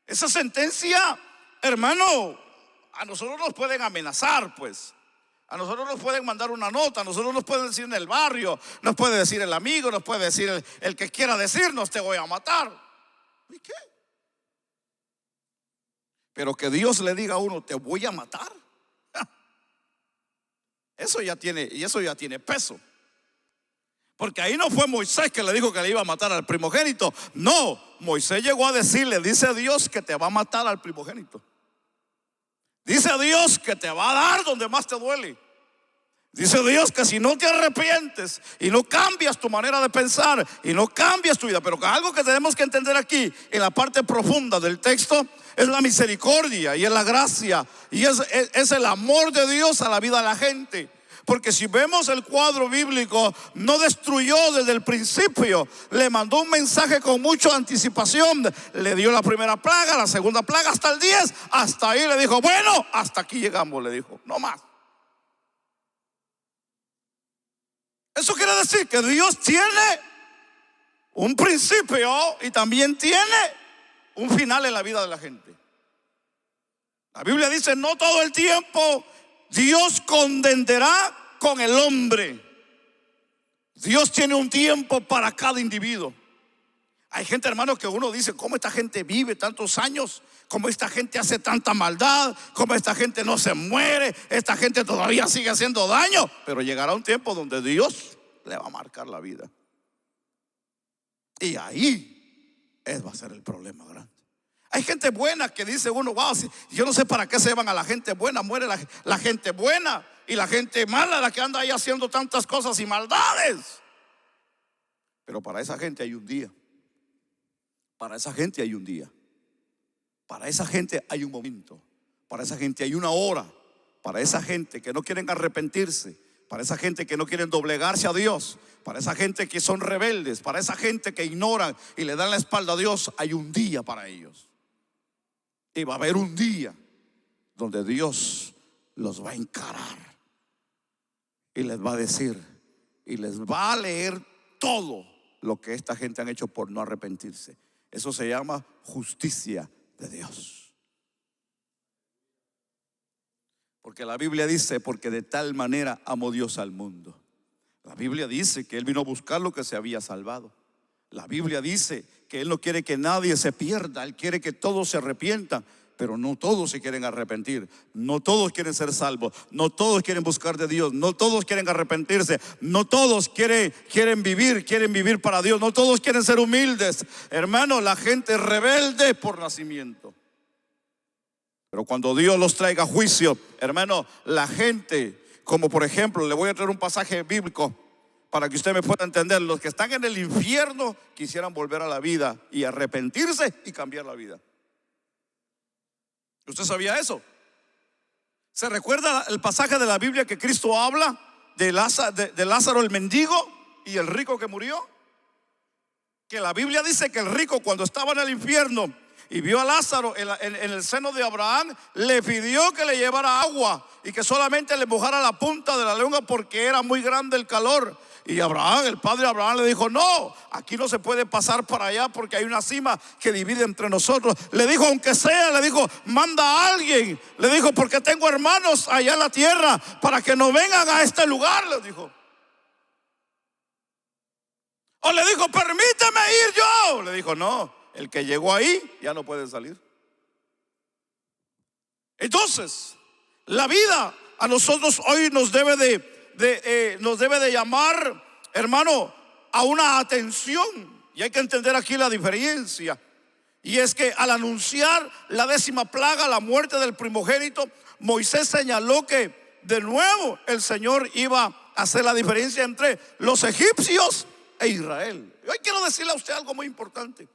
Esa sentencia, hermano, a nosotros nos pueden amenazar, pues. A nosotros nos pueden mandar una nota, a nosotros nos pueden decir en el barrio, nos puede decir el amigo, nos puede decir el que quiera decirnos: te voy a matar. ¿Y qué? Pero que Dios le diga a uno: te voy a matar. Eso ya tiene peso. Porque ahí no fue Moisés que le dijo que le iba a matar al primogénito. No, Moisés llegó a decirle: dice Dios que te va a matar al primogénito. Dice Dios que te va a dar donde más te duele. Dice Dios que si no te arrepientes y no cambias tu manera de pensar y no cambias tu vida. Pero algo que tenemos que entender aquí en la parte profunda del texto es la misericordia y es la gracia y es el amor de Dios a la vida de la gente. Porque si vemos el cuadro bíblico, no destruyó desde el principio, le mandó un mensaje con mucha anticipación. Le dio la primera plaga, la segunda plaga, hasta el 10. Hasta ahí le dijo: bueno, hasta aquí llegamos, le dijo, no más. Eso quiere decir que Dios tiene un principio y también tiene un final en la vida de la gente. La Biblia dice: no todo el tiempo Dios contenderá con el hombre. Dios tiene un tiempo para cada individuo. Hay gente, hermano, que uno dice: ¿cómo esta gente vive tantos años? ¿Cómo esta gente hace tanta maldad? ¿Cómo esta gente no se muere? Esta gente todavía sigue haciendo daño. Pero llegará un tiempo donde Dios le va a marcar la vida. Y ahí va a ser el problema grande. Hay gente buena que dice uno: wow, yo no sé para qué se llevan a la gente buena. Muere la gente buena y la gente mala, la que anda ahí haciendo tantas cosas y maldades. Pero para esa gente hay un día. Para esa gente hay un día. Para esa gente hay un momento. Para esa gente hay una hora. Para esa gente que no quieren arrepentirse. Para esa gente que no quieren doblegarse a Dios. Para esa gente que son rebeldes. Para esa gente que ignoran y le dan la espalda a Dios. Hay un día para ellos. Y va a haber un día donde Dios los va a encarar y les va a decir y les va a leer todo lo que esta gente han hecho por no arrepentirse. Eso se llama justicia de Dios. Porque la Biblia dice: porque de tal manera amó Dios al mundo. La Biblia dice que Él vino a buscar lo que se había salvado. La Biblia dice que Él no quiere que nadie se pierda. Él quiere que todos se arrepientan. Pero no todos se quieren arrepentir. No todos quieren ser salvos. No todos quieren buscar de Dios. No todos quieren arrepentirse. No todos quieren vivir para Dios. No todos quieren ser humildes. Hermano, la gente es rebelde por nacimiento. Pero cuando Dios los traiga a juicio, hermano, la gente, como por ejemplo, le voy a traer un pasaje bíblico para que usted me pueda entender. Los que están en el infierno quisieran volver a la vida y arrepentirse y cambiar la vida. ¿Usted sabía eso? ¿Se recuerda el pasaje de la Biblia que Cristo habla de Lázaro el mendigo y el rico que murió? Que la Biblia dice que el rico, cuando estaba en el infierno, y vio a Lázaro en el seno de Abraham, le pidió que le llevara agua y que solamente le mojara la punta de la lengua porque era muy grande el calor. Y Abraham, el padre Abraham, le dijo: no, aquí no se puede pasar para allá porque hay una cima que divide entre nosotros. Le dijo: aunque sea, le dijo, manda a alguien. Le dijo: porque tengo hermanos allá en la tierra para que no vengan a este lugar, le dijo. O le dijo: permíteme ir yo. Le dijo: no, el que llegó ahí ya no puede salir. Entonces, la vida a nosotros hoy nos debe de llamar, hermano, a una atención. Y hay que entender aquí la diferencia. Y es que al anunciar la 10ª plaga, la muerte del primogénito, Moisés señaló que de nuevo el Señor iba a hacer la diferencia entre los egipcios e Israel. Hoy quiero decirle a usted algo muy importante.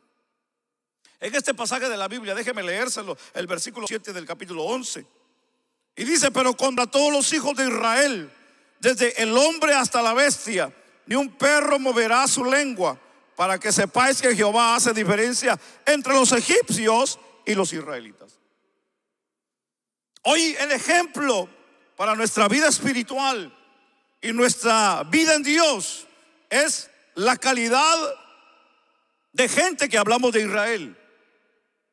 En este pasaje de la Biblia, déjeme leérselo, el versículo 7 del capítulo 11. Y dice: pero contra todos los hijos de Israel, desde el hombre hasta la bestia, ni un perro moverá su lengua, para que sepáis que Jehová hace diferencia entre los egipcios y los israelitas. Hoy el ejemplo para nuestra vida espiritual y nuestra vida en Dios es la calidad de gente que hablamos de Israel.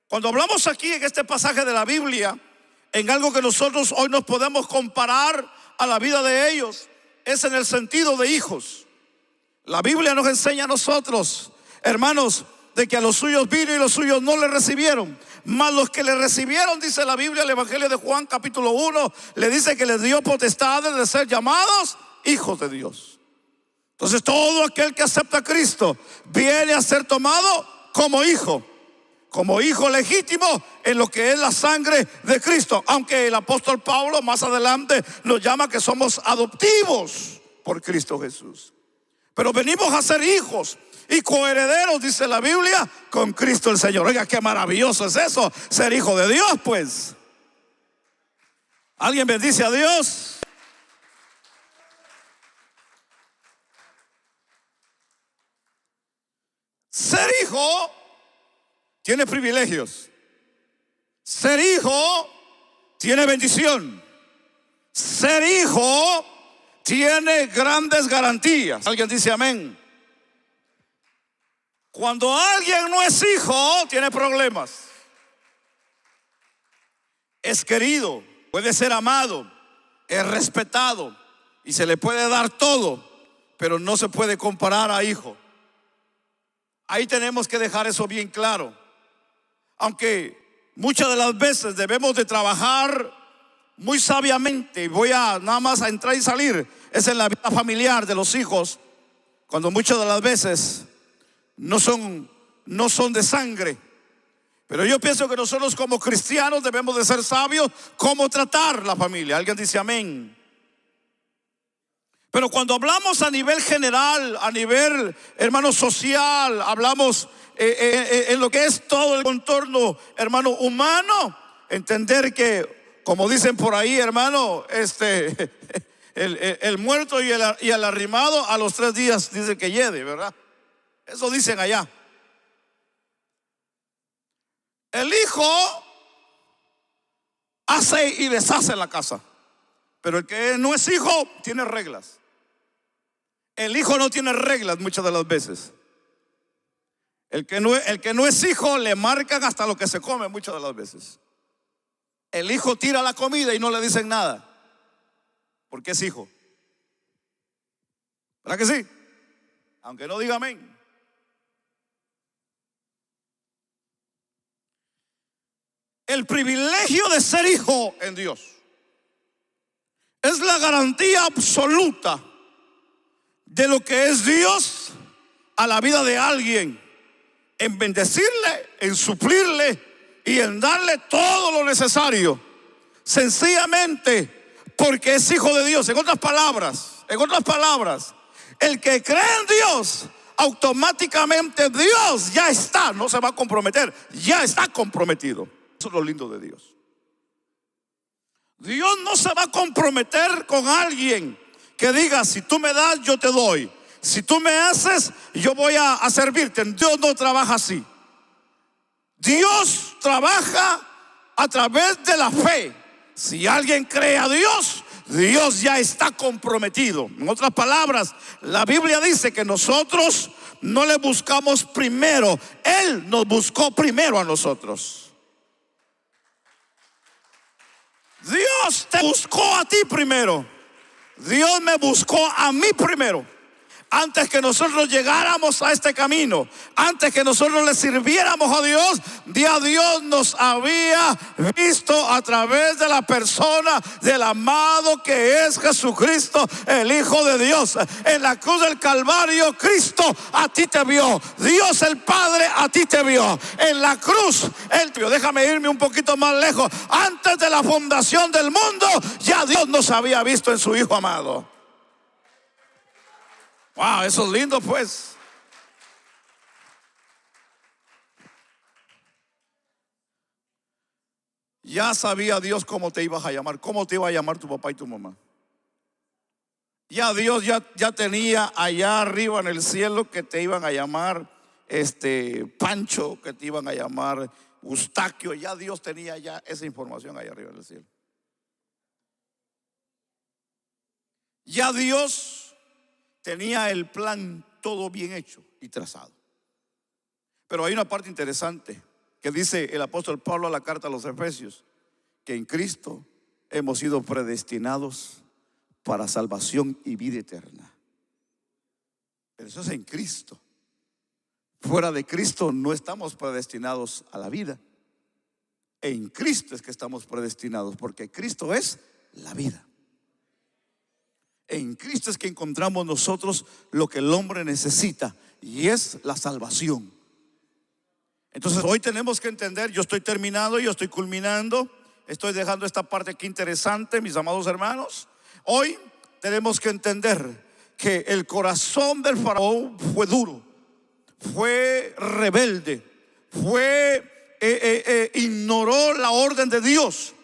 Cuando hablamos aquí en este pasaje de la Biblia, en algo que nosotros hoy nos podemos comparar a la vida de ellos, es en el sentido de hijos. La Biblia nos enseña a nosotros, hermanos, de que a los suyos vino y los suyos no le recibieron. Mas los que le recibieron, dice la Biblia, el Evangelio de Juan capítulo 1, le dice que les dio potestades de ser llamados hijos de Dios. Entonces todo aquel que acepta a Cristo viene a ser tomado como hijo legítimo en lo que es la sangre de Cristo. Aunque el apóstol Pablo más adelante nos llama que somos adoptivos por Cristo Jesús. Pero venimos a ser hijos y coherederos, dice la Biblia, con Cristo el Señor. Oiga, qué maravilloso es eso, ser hijo de Dios, pues. ¿Alguien bendice a Dios? Ser hijo tiene privilegios. Ser hijo tiene bendición. Ser hijo tiene grandes garantías. Alguien dice amén. Cuando alguien no es hijo, tiene problemas. Es querido, puede ser amado, es respetado y se le puede dar todo, pero no se puede comparar a hijo. Ahí tenemos que dejar eso bien claro. Aunque muchas de las veces debemos de trabajar muy sabiamente, y voy a nada más a entrar y salir, es en la vida familiar de los hijos, cuando muchas de las veces no son de sangre. Pero yo pienso que nosotros como cristianos debemos de ser sabios cómo tratar la familia. Alguien dice amén. Pero cuando hablamos a nivel general, a nivel, hermano, social, hablamos en lo que es todo el contorno, hermano, humano, entender que, como dicen por ahí, hermano, el muerto y el arrimado a los 3 días dice que hiede, ¿verdad? Eso dicen allá. El hijo hace y deshace en la casa, pero el que no es hijo tiene reglas. El hijo no tiene reglas muchas de las veces. El que no es hijo le marcan hasta lo que se come muchas de las veces. El hijo tira la comida y no le dicen nada, porque es hijo. ¿Verdad que sí? Aunque no diga amén. El privilegio de ser hijo en Dios es la garantía absoluta de lo que es Dios a la vida de alguien, en bendecirle, en suplirle y en darle todo lo necesario, sencillamente porque es hijo de Dios. En otras palabras, el que cree en Dios, automáticamente Dios ya está, no se va a comprometer, ya está comprometido. Eso es lo lindo de Dios. Dios no se va a comprometer con alguien que diga: si tú me das, yo te doy. Si tú me haces, yo voy a servirte. Dios no trabaja así. Dios trabaja a través de la fe. Si alguien cree a Dios, Dios ya está comprometido. En otras palabras, la Biblia dice que nosotros no le buscamos primero, Él nos buscó primero a nosotros. Dios te buscó a ti primero. Dios me buscó a mí primero. Antes que nosotros llegáramos a este camino, antes que nosotros le sirviéramos a Dios, ya Dios nos había visto a través de la persona del amado que es Jesucristo, el Hijo de Dios. En la cruz del Calvario, Cristo a ti te vio. Dios el Padre a ti te vio. En la cruz, Él te vio. Déjame irme un poquito más lejos. Antes de la fundación del mundo, ya Dios nos había visto en su Hijo amado. Wow, eso es lindo, pues. Ya sabía Dios cómo te ibas a llamar, cómo te iba a llamar tu papá y tu mamá. Ya Dios ya tenía allá arriba en el cielo que te iban a llamar Pancho, que te iban a llamar Eustaquio. Ya Dios tenía ya esa información allá arriba en el cielo. Ya Dios tenía el plan todo bien hecho y trazado. Pero hay una parte interesante que dice el apóstol Pablo a la carta a los Efesios, que en Cristo hemos sido predestinados para salvación y vida eterna. Pero eso es en Cristo. Fuera de Cristo no estamos predestinados a la vida. En Cristo es que estamos predestinados, porque Cristo es la vida. En Cristo es que encontramos nosotros lo que el hombre necesita, y es la salvación. Entonces hoy tenemos que entender, yo estoy terminando, yo estoy culminando, estoy dejando esta parte aquí interesante, mis amados hermanos. Hoy tenemos que entender que el corazón del faraón fue duro, fue rebelde, ignoró la orden de Dios.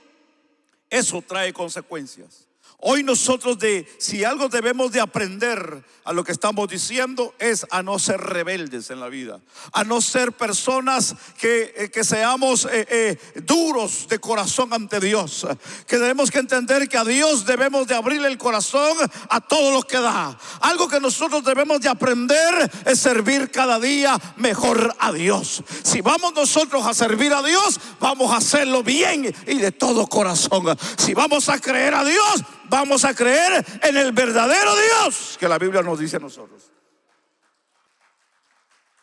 Eso trae consecuencias. Hoy nosotros, si algo debemos de aprender a lo que estamos diciendo, es a no ser rebeldes en la vida, a no ser personas que seamos duros de corazón ante Dios. Que debemos que entender que a Dios debemos de abrirle el corazón a todo lo que da. Algo que nosotros debemos de aprender es servir cada día mejor a Dios. Si vamos nosotros a servir a Dios, vamos a hacerlo bien y de todo corazón. Si vamos a creer a Dios, vamos a creer en el verdadero Dios que la Biblia nos dice a nosotros.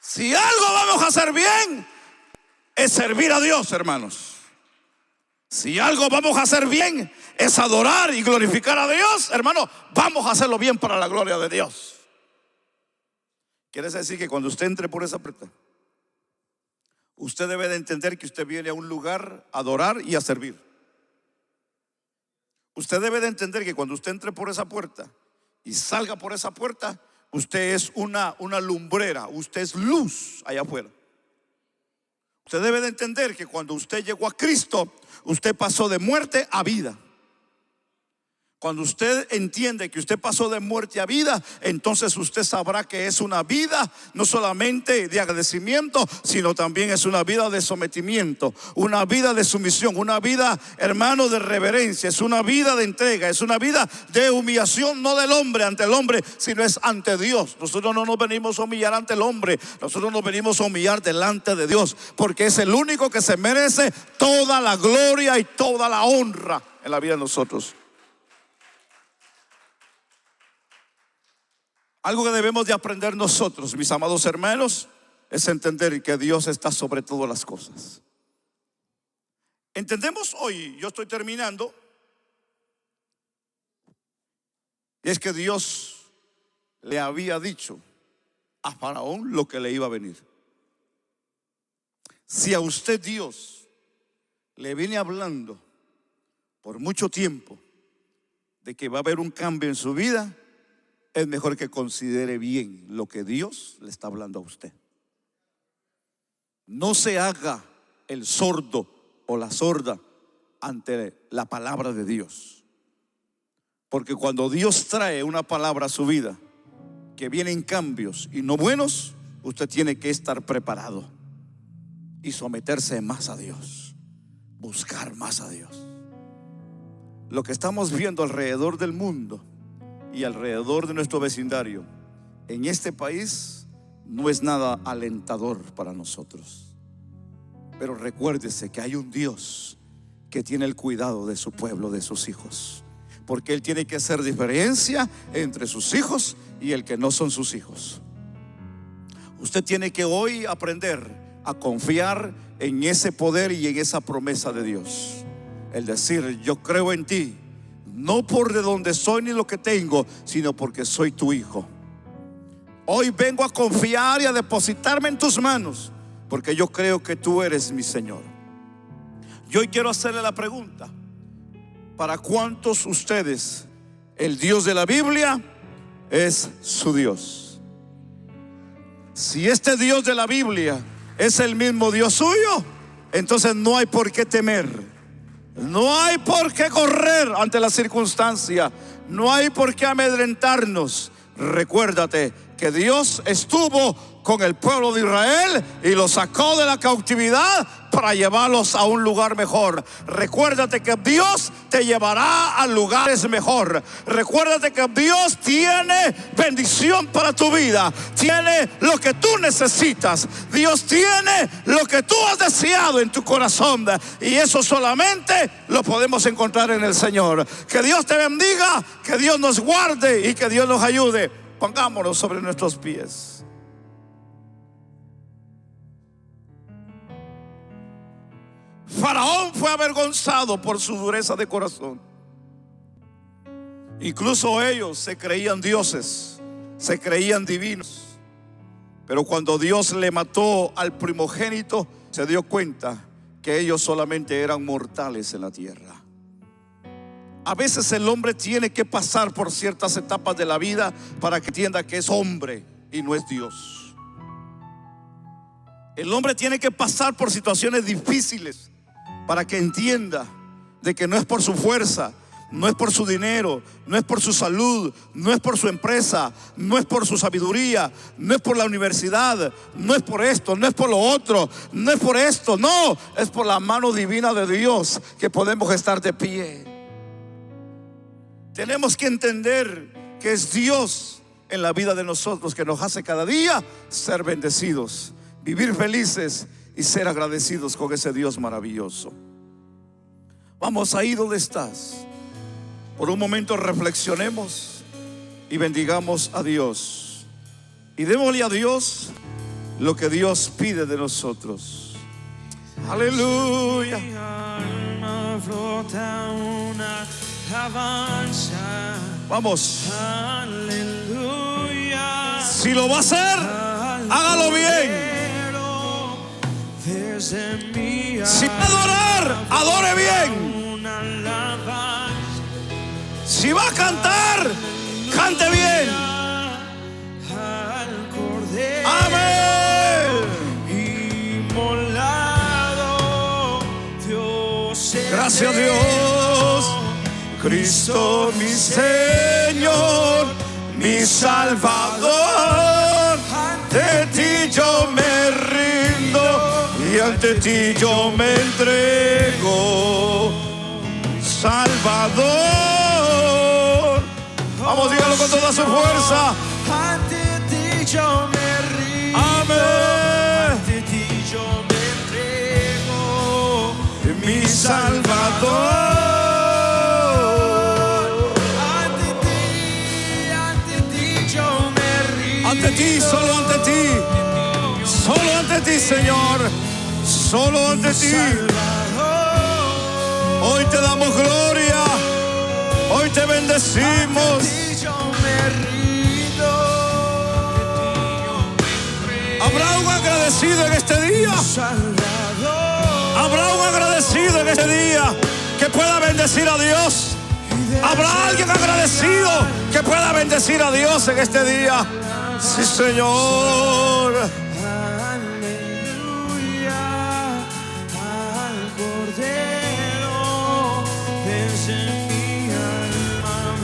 Si algo vamos a hacer bien, es servir a Dios, hermanos. Si algo vamos a hacer bien, es adorar y glorificar a Dios, hermanos, vamos a hacerlo bien para la gloria de Dios. Quiere decir que cuando usted entre por esa puerta, usted debe de entender que usted viene a un lugar a adorar y a servir. Usted debe de entender que cuando usted entre por esa puerta y salga por esa puerta, usted es una lumbrera, usted es luz allá afuera. Usted debe de entender que cuando usted llegó a Cristo, usted pasó de muerte a vida. Cuando usted entiende que usted pasó de muerte a vida, entonces usted sabrá que es una vida no solamente de agradecimiento, sino también es una vida de sometimiento, una vida de sumisión, una vida, hermano, de reverencia, es una vida de entrega, es una vida de humillación, no del hombre ante el hombre, sino es ante Dios. Nosotros no nos venimos a humillar ante el hombre, nosotros nos venimos a humillar delante de Dios, porque es el único que se merece toda la gloria y toda la honra en la vida de nosotros. Algo que debemos de aprender nosotros, mis amados hermanos, es entender que Dios está sobre todas las cosas. Entendemos hoy, yo estoy terminando, y es que Dios le había dicho a Faraón lo que le iba a venir. Si a usted Dios le viene hablando por mucho tiempo de que va a haber un cambio en su vida, es mejor que considere bien lo que Dios le está hablando a usted. No se haga el sordo o la sorda ante la palabra de Dios, porque cuando Dios trae una palabra a su vida que vienen cambios y no buenos, usted tiene que estar preparado. y someterse más a Dios, buscar más a Dios. Lo que estamos viendo alrededor del mundo y alrededor de nuestro vecindario en este país no es nada alentador para nosotros. Pero recuérdese que hay un Dios que tiene el cuidado de su pueblo, de sus hijos, porque Él tiene que hacer diferencia entre sus hijos y el que no son sus hijos. Usted tiene que hoy aprender a confiar en ese poder y en esa promesa de Dios. El decir: yo creo en ti, no por de donde soy ni lo que tengo, sino porque soy tu hijo. Hoy vengo a confiar y a depositarme en tus manos, porque yo creo que tú eres mi Señor. Yo hoy quiero hacerle la pregunta: ¿para cuántos ustedes el Dios de la Biblia es su Dios? Si este Dios de la Biblia es el mismo Dios suyo, entonces no hay por qué temer. No hay por qué correr ante la circunstancia. No hay por qué amedrentarnos. Recuérdate que Dios estuvo con el pueblo de Israel y los sacó de la cautividad para llevarlos a un lugar mejor. Recuérdate que Dios te llevará a lugares mejor. Recuérdate que Dios tiene bendición para tu vida. Tiene lo que tú necesitas. Dios tiene lo que tú has deseado en tu corazón. Y eso solamente lo podemos encontrar en el Señor. Que Dios te bendiga, que Dios nos guarde y que Dios nos ayude. Pongámonos sobre nuestros pies. Faraón fue avergonzado por su dureza de corazón. Incluso ellos se creían dioses, se creían divinos. Pero cuando Dios le mató al primogénito, se dio cuenta que ellos solamente eran mortales en la tierra. A veces el hombre tiene que pasar por ciertas etapas de la vida para que entienda que es hombre y no es Dios. El hombre tiene que pasar por situaciones difíciles para que entienda de que no es por su fuerza, no es por su dinero, no es por su salud, no es por su empresa, no es por su sabiduría, no es por la universidad, no es por esto, no es por lo otro, no es por esto, no, es por la mano divina de Dios que podemos estar de pie. Tenemos que entender que es Dios en la vida de nosotros que nos hace cada día ser bendecidos, vivir felices y ser agradecidos con ese Dios maravilloso. Vamos ahí donde estás. Por un momento reflexionemos y bendigamos a Dios. Y démosle a Dios lo que Dios pide de nosotros. Aleluya. Mi alma flota una alabanza. Vamos. Aleluya. Si lo va a hacer, hágalo bien. Si va a adorar, adore bien. Si va a cantar, cante bien. Amén. Gracias Dios. Cristo mi Señor, mi Salvador. Ante ti yo me rindo y ante ti yo me entrego. Salvador. Vamos, dígalo con toda su fuerza. Ante ti yo me rindo. Amén. Ante ti yo me entrego. Mi Salvador. Ante ti yo me rindo. Ante ti, solo ante ti. Solo ante ti, Señor. Solo ante ti. Hoy te damos gloria. Hoy te bendecimos. ¿Habrá un agradecido en este día? ¿Habrá un agradecido en este día que pueda bendecir a Dios? ¿Habrá alguien agradecido que pueda bendecir a Dios en este día? Sí, Señor.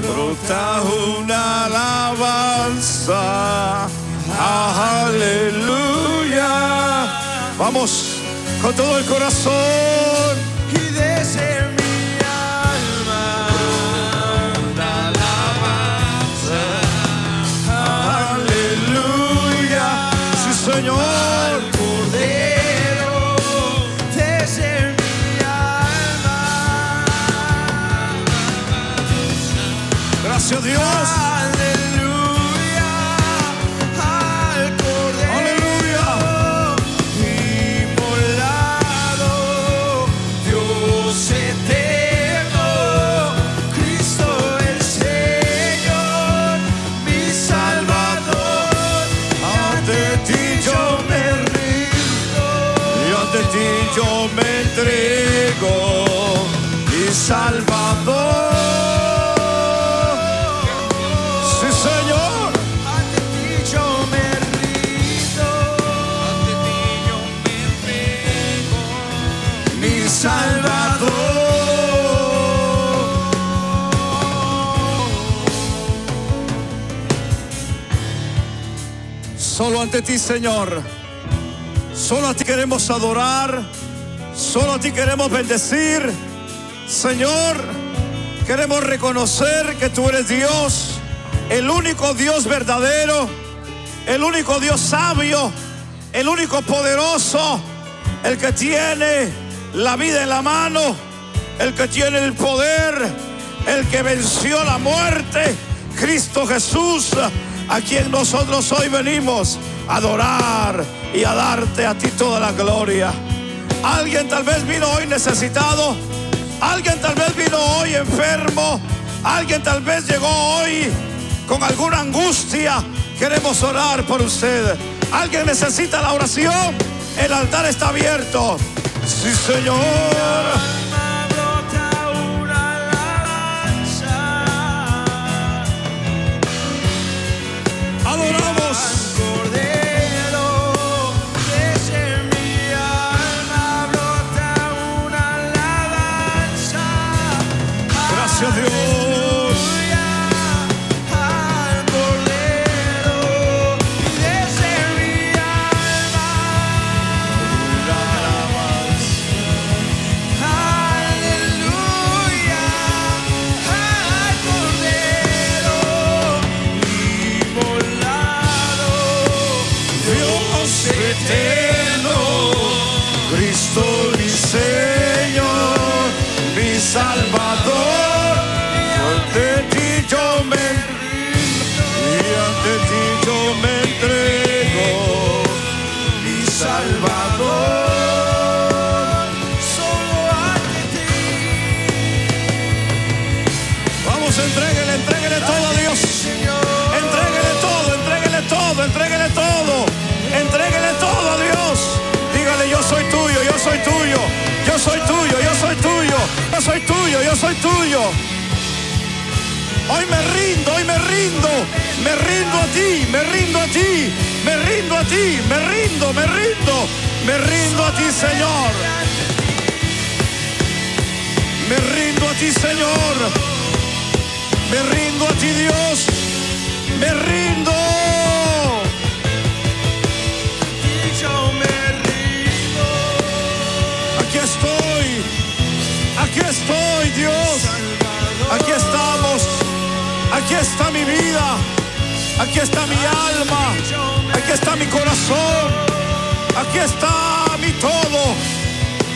Brota una alabanza, aleluya. Vamos, con todo el corazón. y desde mi alma la alabanza. Aleluya. Sí, Señor. Al Cordero desde mi alma. Gracias, Dios. Aleluya al Cordero. Aleluya. Inmolado, Dios eterno, Cristo el Señor, mi Salvador. Ante ti yo me rindo y ante ti yo me entrego, mi Salvador. Sí, Señor. Ante ti yo me rindo, ante ti yo me entrego, mi Salvador. Solo ante ti, Señor. Solo a ti queremos adorar. Solo a ti queremos bendecir. Señor, queremos reconocer que tú eres Dios, el único Dios verdadero, el único Dios sabio, el único poderoso, el que tiene la vida en la mano, el que tiene el poder, el que venció la muerte, Cristo Jesús, a quien nosotros hoy venimos a adorar y a darte a ti toda la gloria. Alguien tal vez vino hoy necesitado, alguien tal vez vino hoy enfermo, alguien tal vez llegó hoy con alguna angustia. Queremos orar por usted. Alguien necesita la oración, el altar está abierto. Sí, Señor. Brota una alabanza. Adoramos. Cordero, desde mi alma brota una alabanza. Gracias, Dios. Aleluya al Cordero, desde mi alma. Aleluya al Cordero, inmolado, Dios eterno, Cristo mi Señor, mi Salvador. Ante ti yo me rindo y ante ti yo me entrego, mi Salvador. solo ante ti. Vamos, entréguele, entréguele todo a Dios. Entréguele todo, entréguele todo, entréguele todo. Entréguele todo a Dios. Dígale, yo soy tuyo, yo soy tuyo. Yo soy tuyo, yo soy tuyo. Yo soy tuyo, yo soy tuyo. Hoy me rindo, hoy me rindo. Me rindo a ti, me rindo a ti. Me rindo a ti, me rindo, me rindo. Me rindo a ti, Señor. Me rindo a ti, Señor. Me rindo a ti, Dios. Me rindo. Y yo me rindo. Aquí estoy. Aquí estoy, Dios. Aquí estamos. Aquí está mi vida. Aquí está mi alma. Aquí está mi corazón. Aquí está mi todo.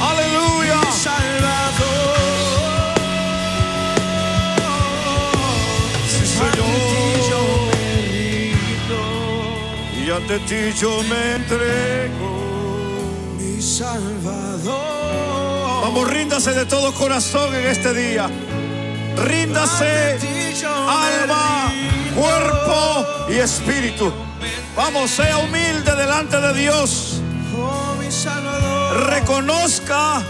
Aleluya. Salvador. Sí, Señor. me rindo. Y ante ti yo me entrego. Mi Salvador. Vamos, ríndase de todo corazón en este día. Ríndase, alma, cuerpo y espíritu. Vamos, sea humilde delante de Dios. Oh, mi Salvador. Reconozca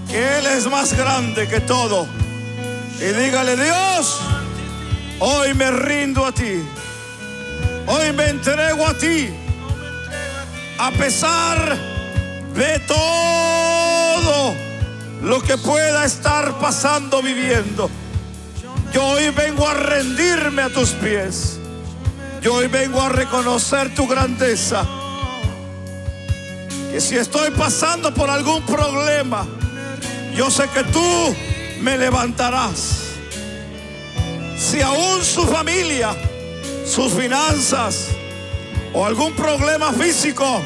que Él es más grande que todo. Y dígale, Dios, hoy me rindo a ti. Hoy me entrego a ti. A pesar de todo lo que pueda estar pasando, viviendo, yo hoy vengo a rendirme a tus pies. Yo hoy vengo a reconocer tu grandeza. que si estoy pasando por algún problema, yo sé que tú me levantarás. Si aún su familia, sus finanzas o algún problema físico